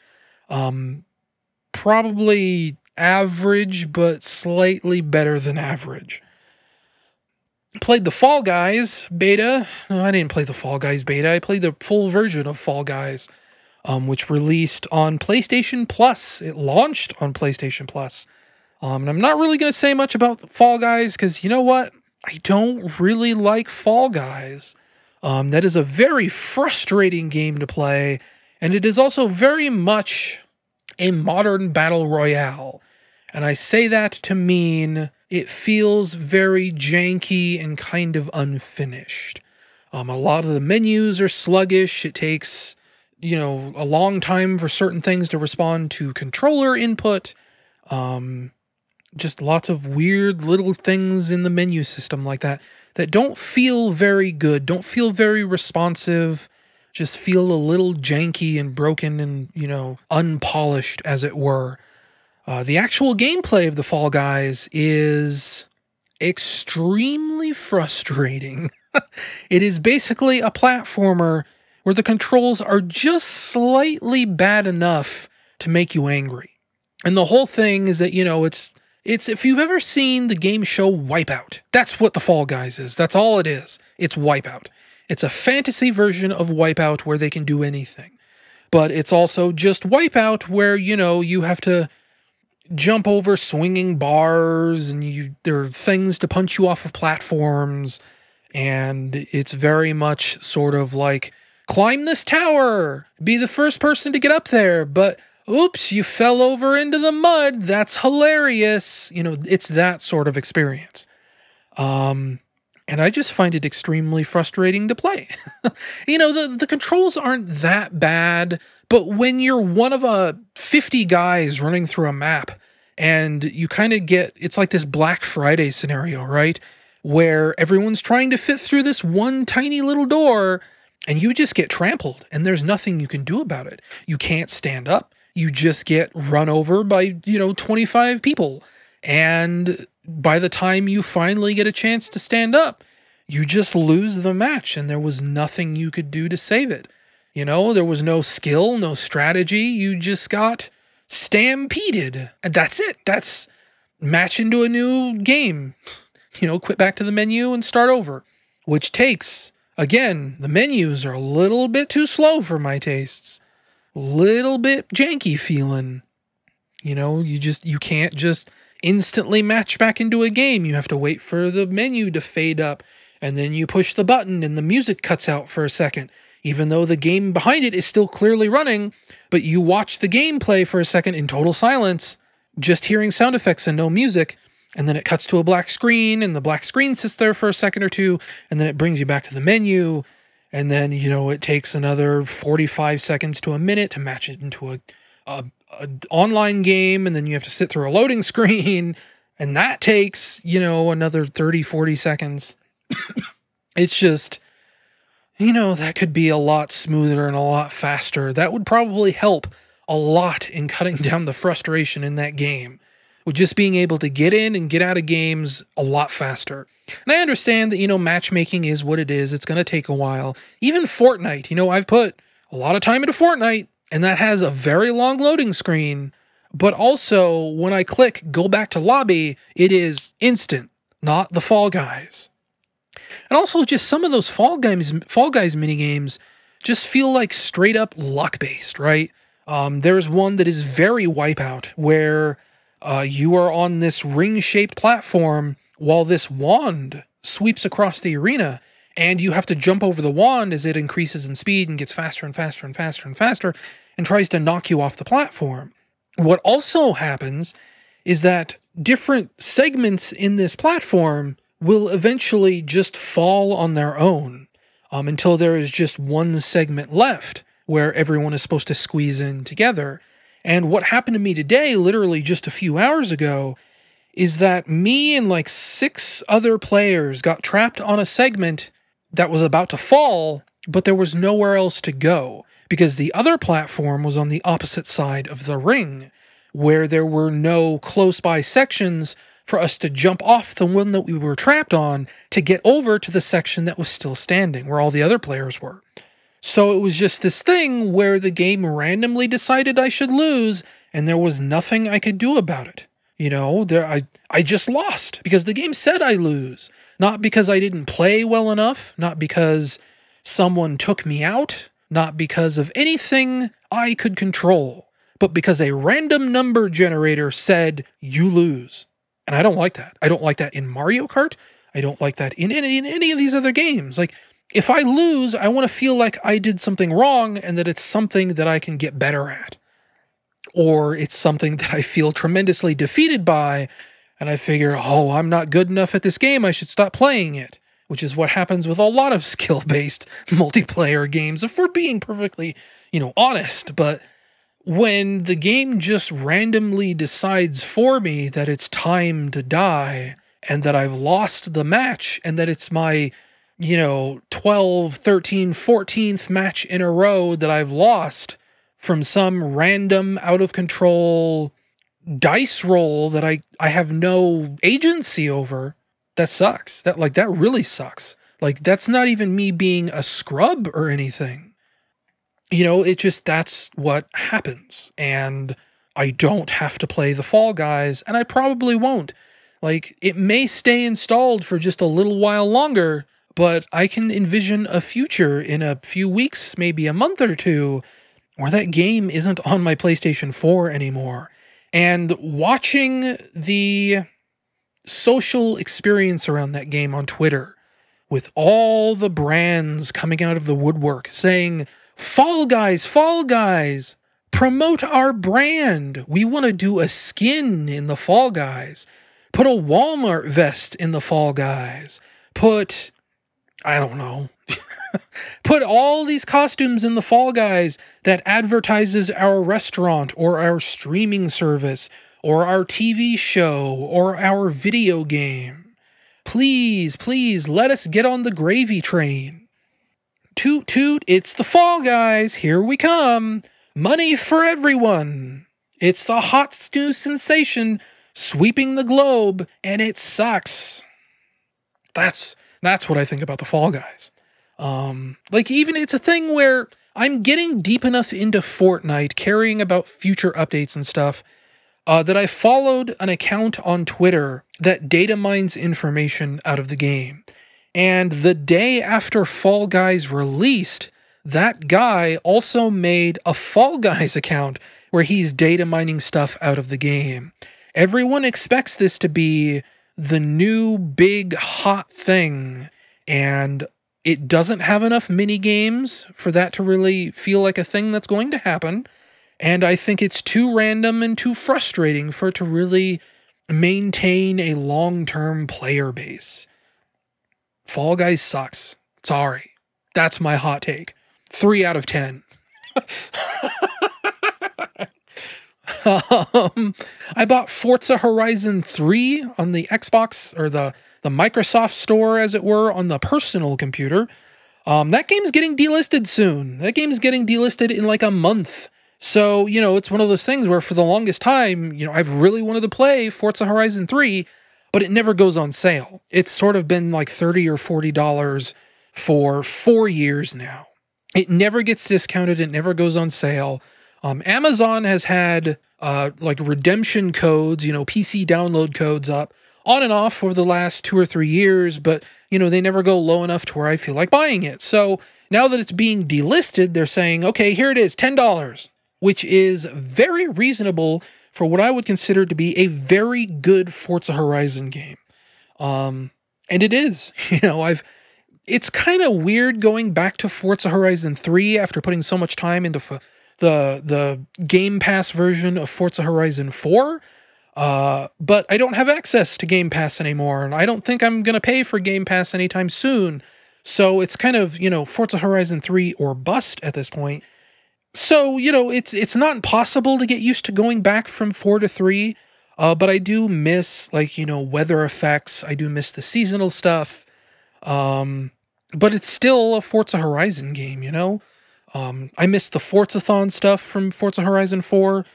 Probably average, but slightly better than average. Played the Fall Guys beta. No, I didn't play the Fall Guys beta. I played the full version of Fall Guys, which released on PlayStation Plus. It launched on PlayStation Plus. And I'm not really going to say much about Fall Guys because, you know what? I don't really like Fall Guys. That is a very frustrating game to play, and it is also very much a modern battle royale. And I say that to mean it feels very janky and kind of unfinished. A lot of the menus are sluggish. It takes, you know, a long time for certain things to respond to controller input. Just lots of weird little things in the menu system like that don't feel very good, don't feel very responsive, just feel a little janky and broken and, you know, unpolished, as it were. The actual gameplay of the Fall Guys is extremely frustrating. It is basically a platformer where the controls are just slightly bad enough to make you angry. And the whole thing is that, you know, it's if you've ever seen the game show Wipeout, that's what the Fall Guys is. That's all it is. It's Wipeout. It's a fantasy version of Wipeout where they can do anything. But it's also just Wipeout where, you know, you have to jump over swinging bars and there are things to punch you off of platforms. And it's very much sort of like, climb this tower, be the first person to get up there, but oops, you fell over into the mud. That's hilarious. You know, it's that sort of experience. And I just find it extremely frustrating to play. The controls aren't that bad, but when you're one of 50 guys running through a map, and you kind of it's like this Black Friday scenario, right? Where everyone's trying to fit through this one tiny little door, and you just get trampled, and there's nothing you can do about it. You can't stand up. You just get run over by, 25 people. And by the time you finally get a chance to stand up, you just lose the match, and there was nothing you could do to save it. There was no skill, no strategy. You just got stampeded. And that's it. That's match into a new game. Quit back to the menu and start over. Which takes, again, the menus are a little bit too slow for my tastes. Little bit janky feeling. You can't just instantly match back into a game. You have to wait for the menu to fade up, and then you push the button and the music cuts out for a second, even though the game behind it is still clearly running, but you watch the game play for a second in total silence, just hearing sound effects and no music, and then it cuts to a black screen, and the black screen sits there for a second or two, and then it brings you back to the menu, and then, it takes another 45 seconds to a minute to match it into a online game, and then you have to sit through a loading screen, and that takes, another 30, 40 seconds. It's just, that could be a lot smoother and a lot faster. That would probably help a lot in cutting down the frustration in that game, with just being able to get in and get out of games a lot faster. And I understand that, matchmaking is what it is. It's going to take a while. Even Fortnite, I've put a lot of time into Fortnite, and that has a very long loading screen. But also, when I click go back to lobby, it is instant, not the Fall Guys. And also, just some of those Fall Guys minigames just feel like straight up luck-based, right? There's one that is very Wipeout, where you are on this ring-shaped platform while this wand sweeps across the arena, and you have to jump over the wand as it increases in speed and gets faster and faster and faster and faster and tries to knock you off the platform. What also happens is that different segments in this platform will eventually just fall on their own until there is just one segment left where everyone is supposed to squeeze in together. And what happened to me today, literally just a few hours ago, is that me and like 6 other players got trapped on a segment that was about to fall, but there was nowhere else to go, because the other platform was on the opposite side of the ring, where there were no close-by sections for us to jump off the one that we were trapped on to get over to the section that was still standing, where all the other players were. So it was just this thing where the game randomly decided I should lose, and there was nothing I could do about it. I just lost because the game said I lose. Not because I didn't play well enough, not because someone took me out, not because of anything I could control, but because a random number generator said you lose. And I don't like that. I don't like that in Mario Kart. I don't like that in any of these other games. Like, if I lose, I want to feel like I did something wrong and that it's something that I can get better at. Or it's something that I feel tremendously defeated by, and I figure, oh, I'm not good enough at this game, I should stop playing it. Which is what happens with a lot of skill-based multiplayer games, if we're being perfectly, honest. But when the game just randomly decides for me that it's time to die, and that I've lost the match, and that it's my 12, 13, 14th match in a row that I've lost from some random, out-of-control dice roll that I have no agency over, that sucks. That really sucks. Like, that's not even me being a scrub or anything. That's what happens. And I don't have to play the Fall Guys, and I probably won't. Like, it may stay installed for just a little while longer, but I can envision a future in a few weeks, maybe a month or two, where that game isn't on my PlayStation 4 anymore. And watching the social experience around that game on Twitter, with all the brands coming out of the woodwork saying, Fall Guys, promote our brand. We want to do a skin in the Fall Guys. Put a Walmart vest in the Fall Guys. put, I don't know, put all these costumes in the Fall Guys that advertises our restaurant or our streaming service or our TV show or our video game. Please, please let us get on the gravy train. Toot toot, it's the Fall Guys, here we come. Money for everyone. It's the hot new sensation sweeping the globe, and it sucks. That's what I think about the Fall Guys. Like, even it's a thing where I'm getting deep enough into Fortnite, caring about future updates and stuff, that I followed an account on Twitter that data mines information out of the game. And the day after Fall Guys released, that guy also made a Fall Guys account where he's data mining stuff out of the game. Everyone expects this to be the new big hot thing, and it doesn't have enough mini games for that to really feel like a thing that's going to happen. And I think it's too random and too frustrating for it to really maintain a long-term player base. Fall Guys sucks. Sorry. That's my hot take. 3 out of 10. I bought Forza Horizon 3 on the Xbox, or the Microsoft Store, as it were, on the personal computer. That game's getting delisted soon. That game's getting delisted in like a month. So, you know, it's one of those things where for the longest time, you know, I've really wanted to play Forza Horizon 3, but it never goes on sale. It's sort of been like $30 or $40 for 4 years now. It never gets discounted. It never goes on sale. Amazon has had like redemption codes, you know, PC download codes up on and off over the last 2 or 3 years, but, you know, they never go low enough to where I feel like buying it. So now that it's being delisted, they're saying, okay, here it is, $10, which is very reasonable for what I would consider to be a very good Forza Horizon game. And it is, you know, it's kind of weird going back to Forza Horizon 3 after putting so much time into the Game Pass version of Forza Horizon 4. But I don't have access to Game Pass anymore, and I don't think I'm going to pay for Game Pass anytime soon. So it's kind of, you know, Forza Horizon 3 or bust at this point. So, you know, it's not impossible to get used to going back from 4 to 3, but I do miss, like, you know, weather effects. I do miss the seasonal stuff. But it's still a Forza Horizon game, you know? I missed the Forzathon stuff from Forza Horizon 4,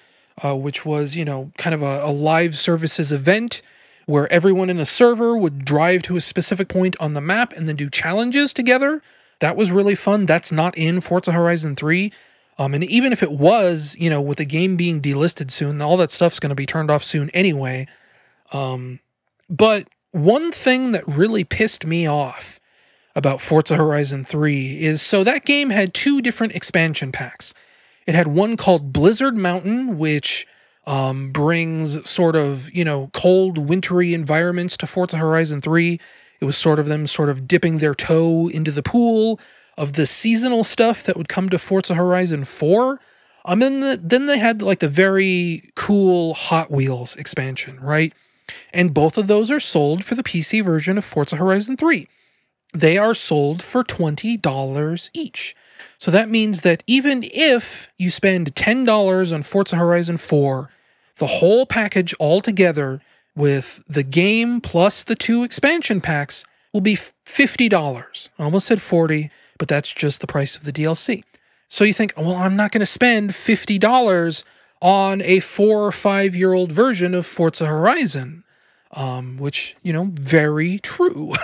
which was, you know, kind of a live services event where everyone in a server would drive to a specific point on the map and then do challenges together. That was really fun. That's not in Forza Horizon 3. And even if it was, you know, with the game being delisted soon, all that stuff's going to be turned off soon anyway. But one thing that really pissed me off about Forza Horizon 3 is, so that game had 2 different expansion packs. It had one called Blizzard Mountain, which brings sort of, you know, cold, wintry environments to Forza Horizon 3. It was sort of them sort of dipping their toe into the pool of the seasonal stuff that would come to Forza Horizon 4. And then they had like the very cool Hot Wheels expansion, right? And both of those are sold for the PC version of Forza Horizon 3. They are sold for $20 each. So that means that even if you spend $10 on Forza Horizon 4, the whole package altogether with the game plus the 2 expansion packs will be $50. I almost said 40, but that's just the price of the DLC. So you think, well, I'm not going to spend $50 on a 4 or 5 year old version of Forza Horizon. Which, you know, very true.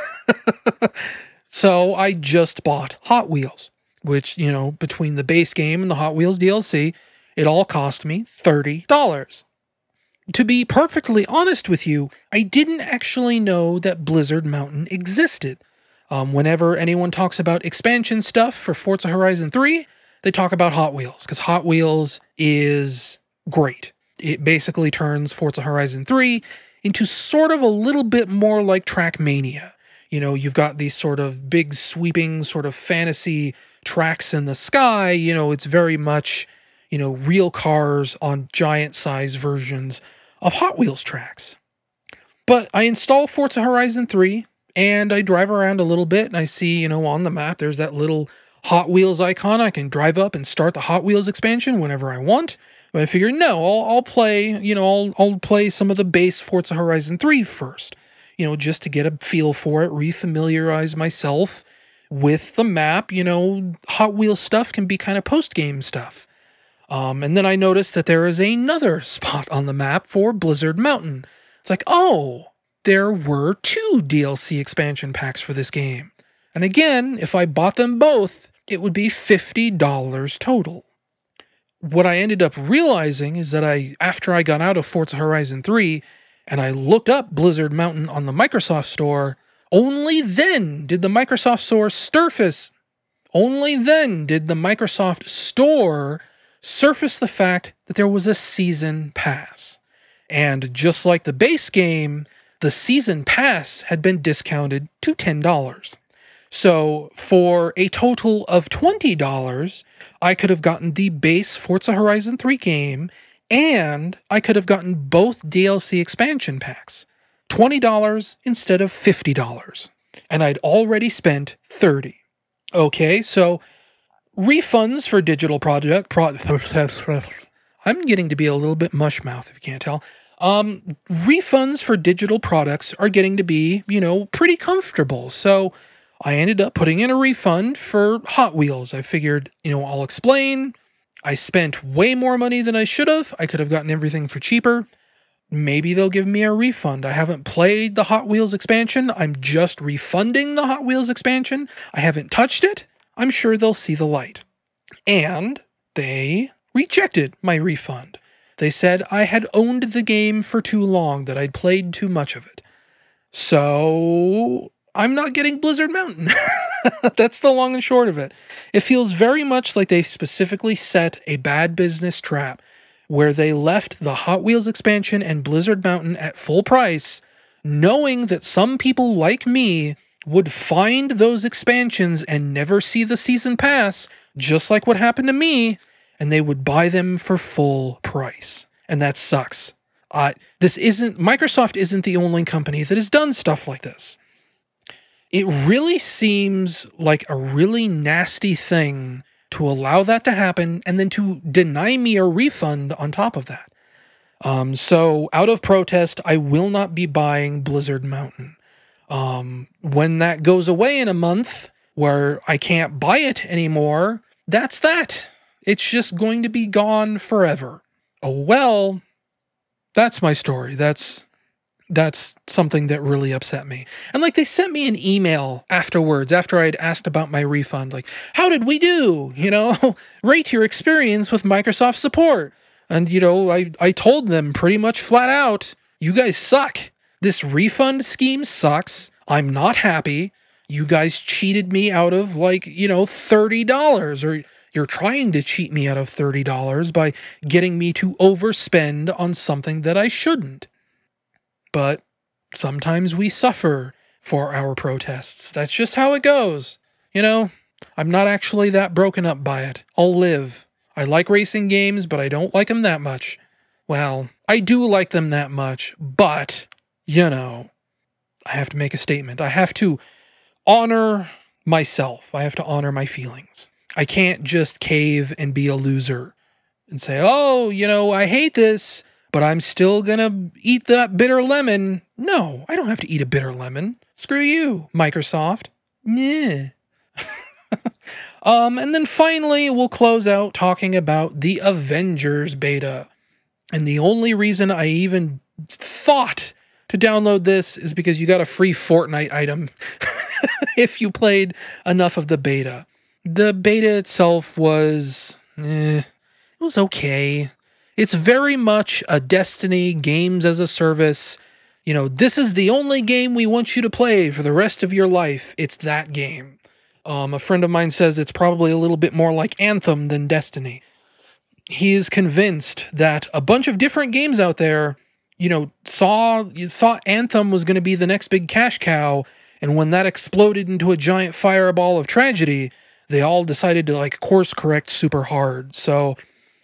So I just bought Hot Wheels, which, you know, between the base game and the Hot Wheels DLC, it all cost me $30. To be perfectly honest with you, I didn't actually know that Blizzard Mountain existed. Whenever anyone talks about expansion stuff for Forza Horizon 3, they talk about Hot Wheels, because Hot Wheels is great. It basically turns Forza Horizon 3 into sort of a little bit more like Trackmania. You know, you've got these sort of big sweeping sort of fantasy tracks in the sky. You know, it's very much, you know, real cars on giant size versions of Hot Wheels tracks. But I install Forza Horizon 3, and I drive around a little bit, and I see, on the map, there's that little Hot Wheels icon. I can drive up and start the Hot Wheels expansion whenever I want. But I figured, no, I'll play, I'll play some of the base Forza Horizon 3 first, just to get a feel for it, refamiliarize myself with the map. Hot Wheels stuff can be kind of post-game stuff. And then I noticed that there is another spot on the map for Blizzard Mountain. It's like, oh, there were 2 DLC expansion packs for this game. And again, if I bought them both, it would be $50 total. What I ended up realizing is that after I got out of Forza Horizon 3 and I looked up Blizzard Mountain on the Microsoft Store, only then did the Microsoft Store surface the fact that there was a season pass. And just like the base game, the season pass had been discounted to $10. So for a total of $20, I could have gotten the base Forza Horizon 3 game, and I could have gotten both DLC expansion packs. $20 instead of $50. And I'd already spent $30. Okay, so refunds for digital I'm getting to be a little bit mush-mouth, if you can't tell. Refunds for digital products are getting to be, pretty comfortable. So I ended up putting in a refund for Hot Wheels. I figured, I'll explain. I spent way more money than I should have. I could have gotten everything for cheaper. Maybe they'll give me a refund. I haven't played the Hot Wheels expansion. I'm just refunding the Hot Wheels expansion. I haven't touched it. I'm sure they'll see the light. And they rejected my refund. They said I had owned the game for too long, that I'd played too much of it. So I'm not getting Blizzard Mountain. That's the long and short of it. It feels very much like they specifically set a bad business trap where they left the Hot Wheels expansion and Blizzard Mountain at full price, knowing that some people like me would find those expansions and never see the season pass, just like what happened to me, and they would buy them for full price. And that sucks. Microsoft isn't the only company that has done stuff like this. It really seems like a really nasty thing to allow that to happen and then to deny me a refund on top of that. So out of protest, I will not be buying Blizzard Mountain. When that goes away in a month, where I can't buy it anymore, that's that. It's just going to be gone forever. Oh well, that's my story. That's something that really upset me. And they sent me an email afterwards, after I'd asked about my refund. How did we do? Rate your experience with Microsoft support. And, I told them pretty much flat out, you guys suck. This refund scheme sucks. I'm not happy. You guys cheated me out of $30, or you're trying to cheat me out of $30 by getting me to overspend on something that I shouldn't. But sometimes we suffer for our protests. That's just how it goes. I'm not actually that broken up by it. I'll live. I like racing games, but I don't like them that much. Well, I do like them that much, but, I have to make a statement. I have to honor myself. I have to honor my feelings. I can't just cave and be a loser and say, oh, I hate this, but I'm still gonna eat that bitter lemon. No, I don't have to eat a bitter lemon. Screw you, Microsoft. Yeah. And then finally, we'll close out talking about the Avengers Beta. And the only reason I even thought to download this is because you got a free Fortnite item if you played enough of the beta. The beta itself was, it was okay. It's very much a Destiny games as a service. This is the only game we want you to play for the rest of your life. It's that game. A friend of mine says it's probably a little bit more like Anthem than Destiny. He is convinced that a bunch of different games out there, you thought Anthem was going to be the next big cash cow, and when that exploded into a giant fireball of tragedy, they all decided to course correct super hard. So,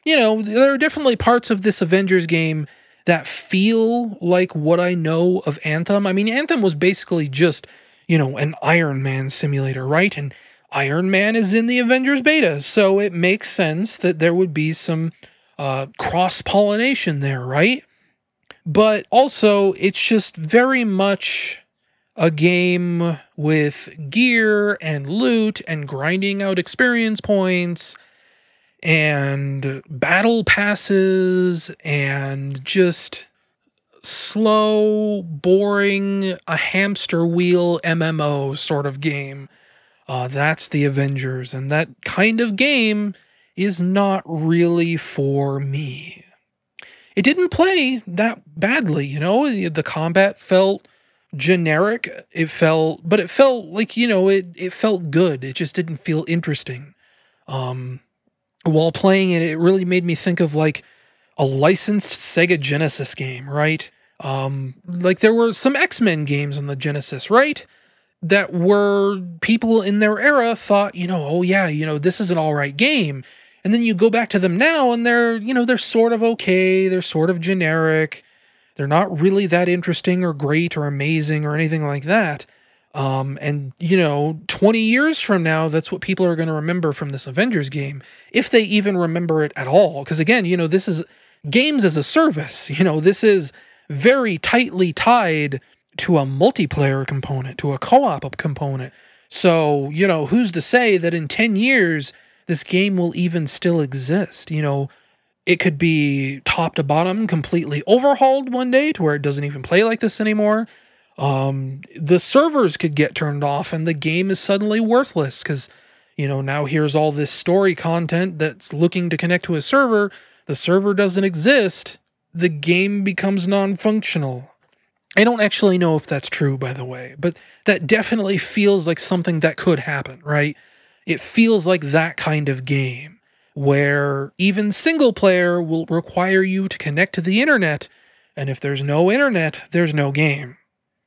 there are definitely parts of this Avengers game that feel like what I know of Anthem. I mean, Anthem was basically just, an Iron Man simulator, right? And Iron Man is in the Avengers Beta, so it makes sense that there would be some cross-pollination there, right? But also, it's just very much a game with gear and loot and grinding out experience points and battle passes and just slow, boring, a hamster wheel MMO sort of game. That's the Avengers, and that kind of game is not really for me. It didn't play that badly, the combat felt generic, but it felt like, it felt good. It just didn't feel interesting. While playing it, it really made me think of like a licensed Sega Genesis game, right? Like there were some X-Men games on the Genesis, right? That were people in their era thought, oh yeah, this is an all right game. And then you go back to them now and they're sort of okay. They're sort of generic. They're not really that interesting or great or amazing or anything like that. And 20 years from now, that's what people are going to remember from this Avengers game, if they even remember it at all. Because again, this is games as a service. This is very tightly tied to a multiplayer component, to a co-op component. So, who's to say that in 10 years, this game will even still exist? It could be top to bottom completely overhauled one day to where it doesn't even play like this anymore. The servers could get turned off and the game is suddenly worthless because, now here's all this story content that's looking to connect to a server. The server doesn't exist. The game becomes non-functional. I don't actually know if that's true, by the way, but that definitely feels like something that could happen, right? It feels like that kind of game where even single player will require you to connect to the internet, and if there's no internet, there's no game.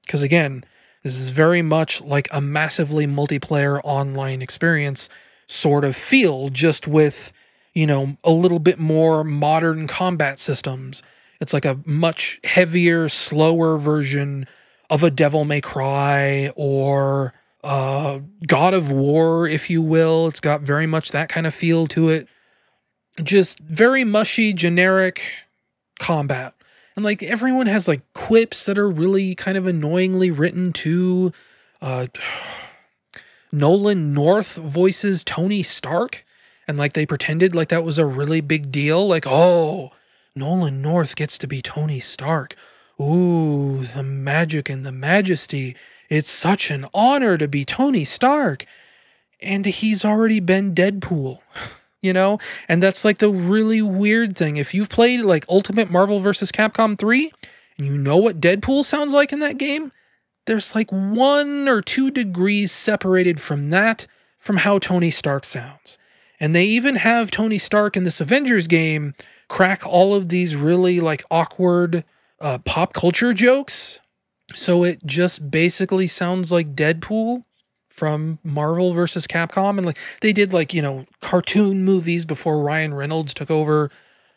Because again, this is very much like a massively multiplayer online experience sort of feel, just with, a little bit more modern combat systems. It's like a much heavier, slower version of a Devil May Cry or God of War, if you will. It's got very much that kind of feel to it. Just very mushy, generic combat. And like everyone has like quips that are really kind of annoyingly written too. Nolan North voices Tony Stark. And like they pretended like that was a really big deal. Like, oh, Nolan North gets to be Tony Stark. Ooh, the magic and the majesty. It's such an honor to be Tony Stark. And he's already been Deadpool, And that's like the really weird thing. If you've played like Ultimate Marvel vs. Capcom 3, and you know what Deadpool sounds like in that game, there's like 1 or 2 degrees separated from that, from how Tony Stark sounds. And they even have Tony Stark in this Avengers game crack all of these really like awkward pop culture jokes. So it just basically sounds like Deadpool from Marvel vs. Capcom. And like they did like, cartoon movies before Ryan Reynolds took over,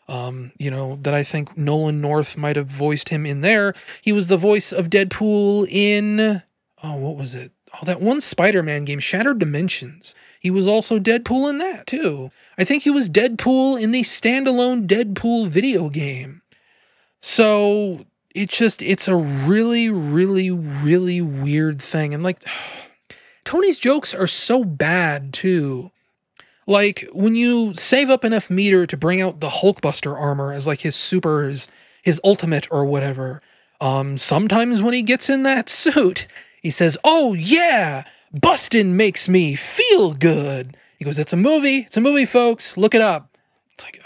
that I think Nolan North might have voiced him in there. He was the voice of Deadpool in, what was it? Oh, that one Spider-Man game, Shattered Dimensions. He was also Deadpool in that too. I think he was Deadpool in the standalone Deadpool video game. So it's a really, really, really weird thing. And like, Tony's jokes are so bad too. Like when you save up enough meter to bring out the Hulkbuster armor as like his super, his ultimate or whatever. Sometimes when he gets in that suit, he says, "Oh yeah, bustin' makes me feel good." He goes, It's a movie, folks. Look it up." It's like,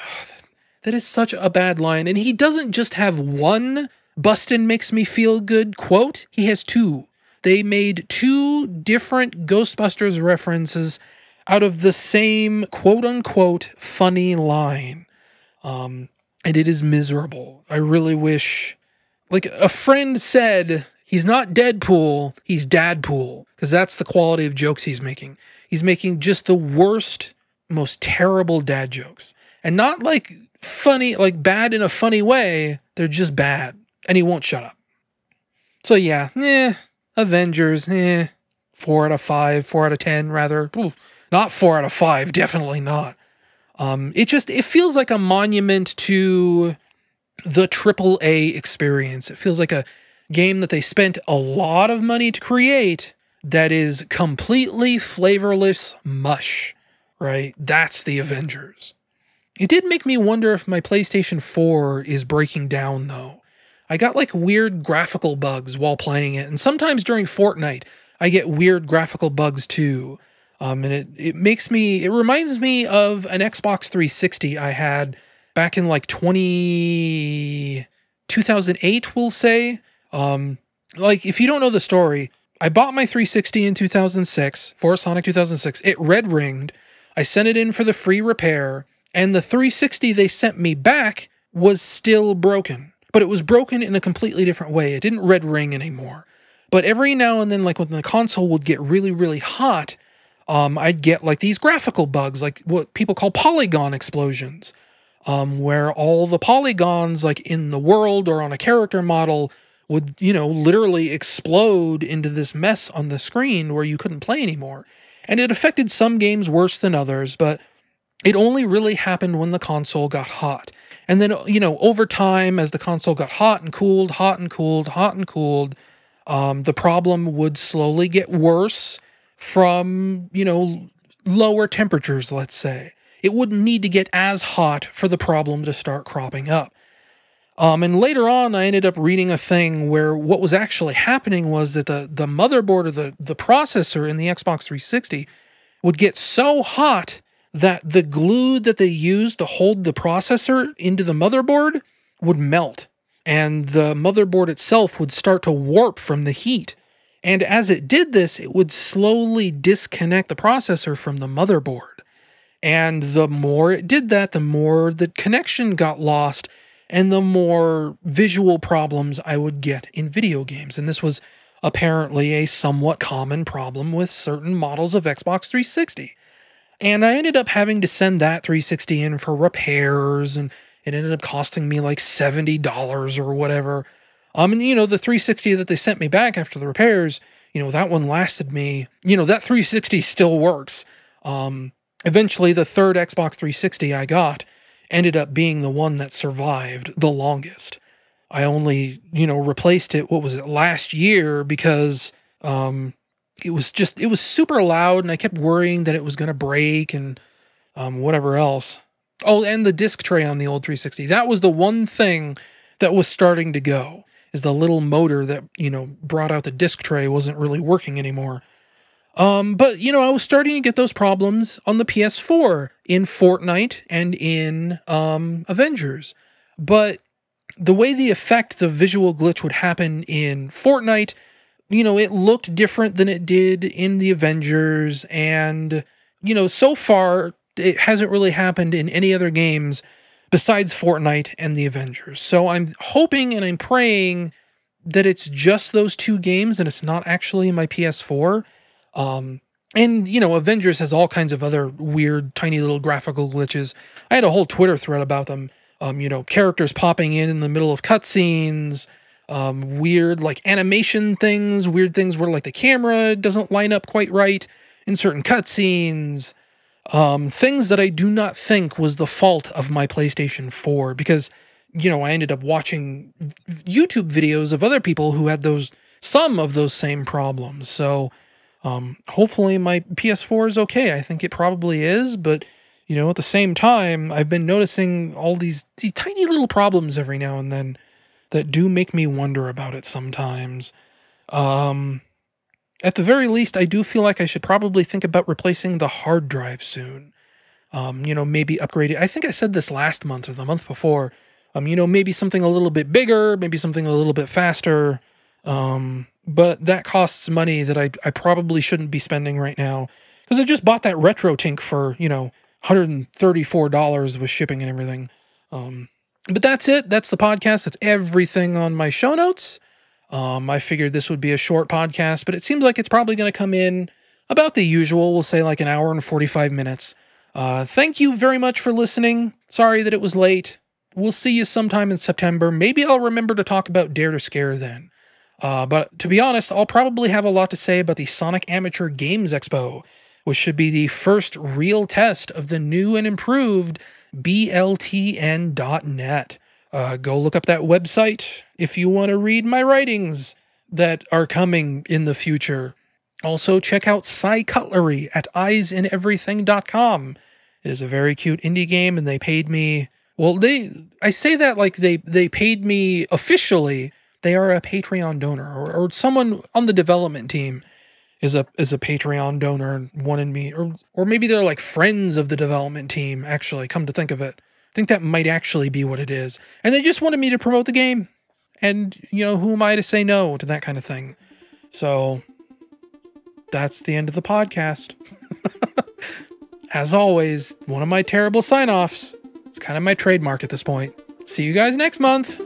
that is such a bad line. And he doesn't just have one "bustin' makes me feel good" quote. He has 2. They made 2 different Ghostbusters references out of the same quote-unquote funny line. And it is miserable. I really wish... Like, a friend said, he's not Deadpool, he's Dadpool. Because that's the quality of jokes he's making. He's making just the worst, most terrible dad jokes. And not like funny, like bad in a funny way. They're just bad. And he won't shut up. So yeah, Avengers, 4 out of 5, 4 out of 10 rather. Ooh, not 4 out of 5, definitely not. It feels like a monument to the AAA experience. It feels like a game that they spent a lot of money to create that is completely flavorless mush, right? That's the Avengers. It did make me wonder if my PlayStation 4 is breaking down, though. I got like weird graphical bugs while playing it, and sometimes during Fortnite, I get weird graphical bugs too. And it reminds me of an Xbox 360 I had back in like 2008, we'll say. Like, if you don't know the story, I bought my 360 in 2006, for Sonic 2006. It red ringed. I sent it in for the free repair, and the 360 they sent me back was still broken. But it was broken in a completely different way. It didn't red ring anymore. But every now and then, like when the console would get really, really hot, I'd get like these graphical bugs, like what people call polygon explosions, where all the polygons like in the world or on a character model would, literally explode into this mess on the screen where you couldn't play anymore. And it affected some games worse than others, but it only really happened when the console got hot. And then, over time, as the console got hot and cooled, the problem would slowly get worse from, lower temperatures, let's say. It wouldn't need to get as hot for the problem to start cropping up. And later on, I ended up reading a thing where what was actually happening was that the motherboard or the processor in the Xbox 360 would get so hot that the glue that they used to hold the processor into the motherboard would melt, and the motherboard itself would start to warp from the heat. And as it did this, it would slowly disconnect the processor from the motherboard. And the more it did that, the more the connection got lost, and the more visual problems I would get in video games. And this was apparently a somewhat common problem with certain models of Xbox 360. And I ended up having to send that 360 in for repairs, and it ended up costing me like $70 or whatever. And the 360 that they sent me back after the repairs, that one lasted me, that 360 still works. Eventually the third Xbox 360 I got ended up being the one that survived the longest. I only, replaced it, last year, because, it was super loud, and I kept worrying that it was going to break and whatever else. Oh, and the disc tray on the old 360. That was the one thing that was starting to go, is the little motor that, brought out the disc tray wasn't really working anymore. But, I was starting to get those problems on the PS4 in Fortnite and in Avengers. But the way the visual glitch would happen in Fortnite, it looked different than it did in the Avengers, and, so far, it hasn't really happened in any other games besides Fortnite and the Avengers. So I'm hoping and I'm praying that it's just those two games and it's not actually my PS4. And, Avengers has all kinds of other weird, tiny little graphical glitches. I had a whole Twitter thread about them. Characters popping in the middle of cutscenes, weird like animation things, weird things where like the camera doesn't line up quite right in certain cutscenes, things that I do not think was the fault of my PlayStation 4, because, I ended up watching YouTube videos of other people who had some of those same problems. So, hopefully my PS4 is okay. I think it probably is, but, at the same time, I've been noticing all these tiny little problems every now and then that do make me wonder about it sometimes. At the very least, I do feel like I should probably think about replacing the hard drive soon. Maybe upgrade it. I think I said this last month or the month before. Maybe something a little bit bigger, maybe something a little bit faster. But that costs money that I probably shouldn't be spending right now, because I just bought that Retrotink for, $134 with shipping and everything. But that's it. That's the podcast. That's everything on my show notes. I figured this would be a short podcast, but it seems like it's probably going to come in about the usual. We'll say like an hour and 45 minutes. Thank you very much for listening. Sorry that it was late. We'll see you sometime in September. Maybe I'll remember to talk about Dare to Scare then. But to be honest, I'll probably have a lot to say about the Sonic Amateur Games Expo, which should be the first real test of the new and improved Bltn.net. Go look up that website if you want to read my writings that are coming in the future. Also, check out Psycutlery at eyeseneverything.com. It is a very cute indie game, and they paid me... Well, I say that like they paid me officially. They are a Patreon donor, or someone on the development team is a Patreon donor and wanted me, or maybe they're like friends of the development team, actually, come to think of it. I think that might actually be what it is. And they just wanted me to promote the game. And, you know, who am I to say no to that kind of thing? So, that's the end of the podcast. As always, one of my terrible sign-offs. It's kind of my trademark at this point. See you guys next month.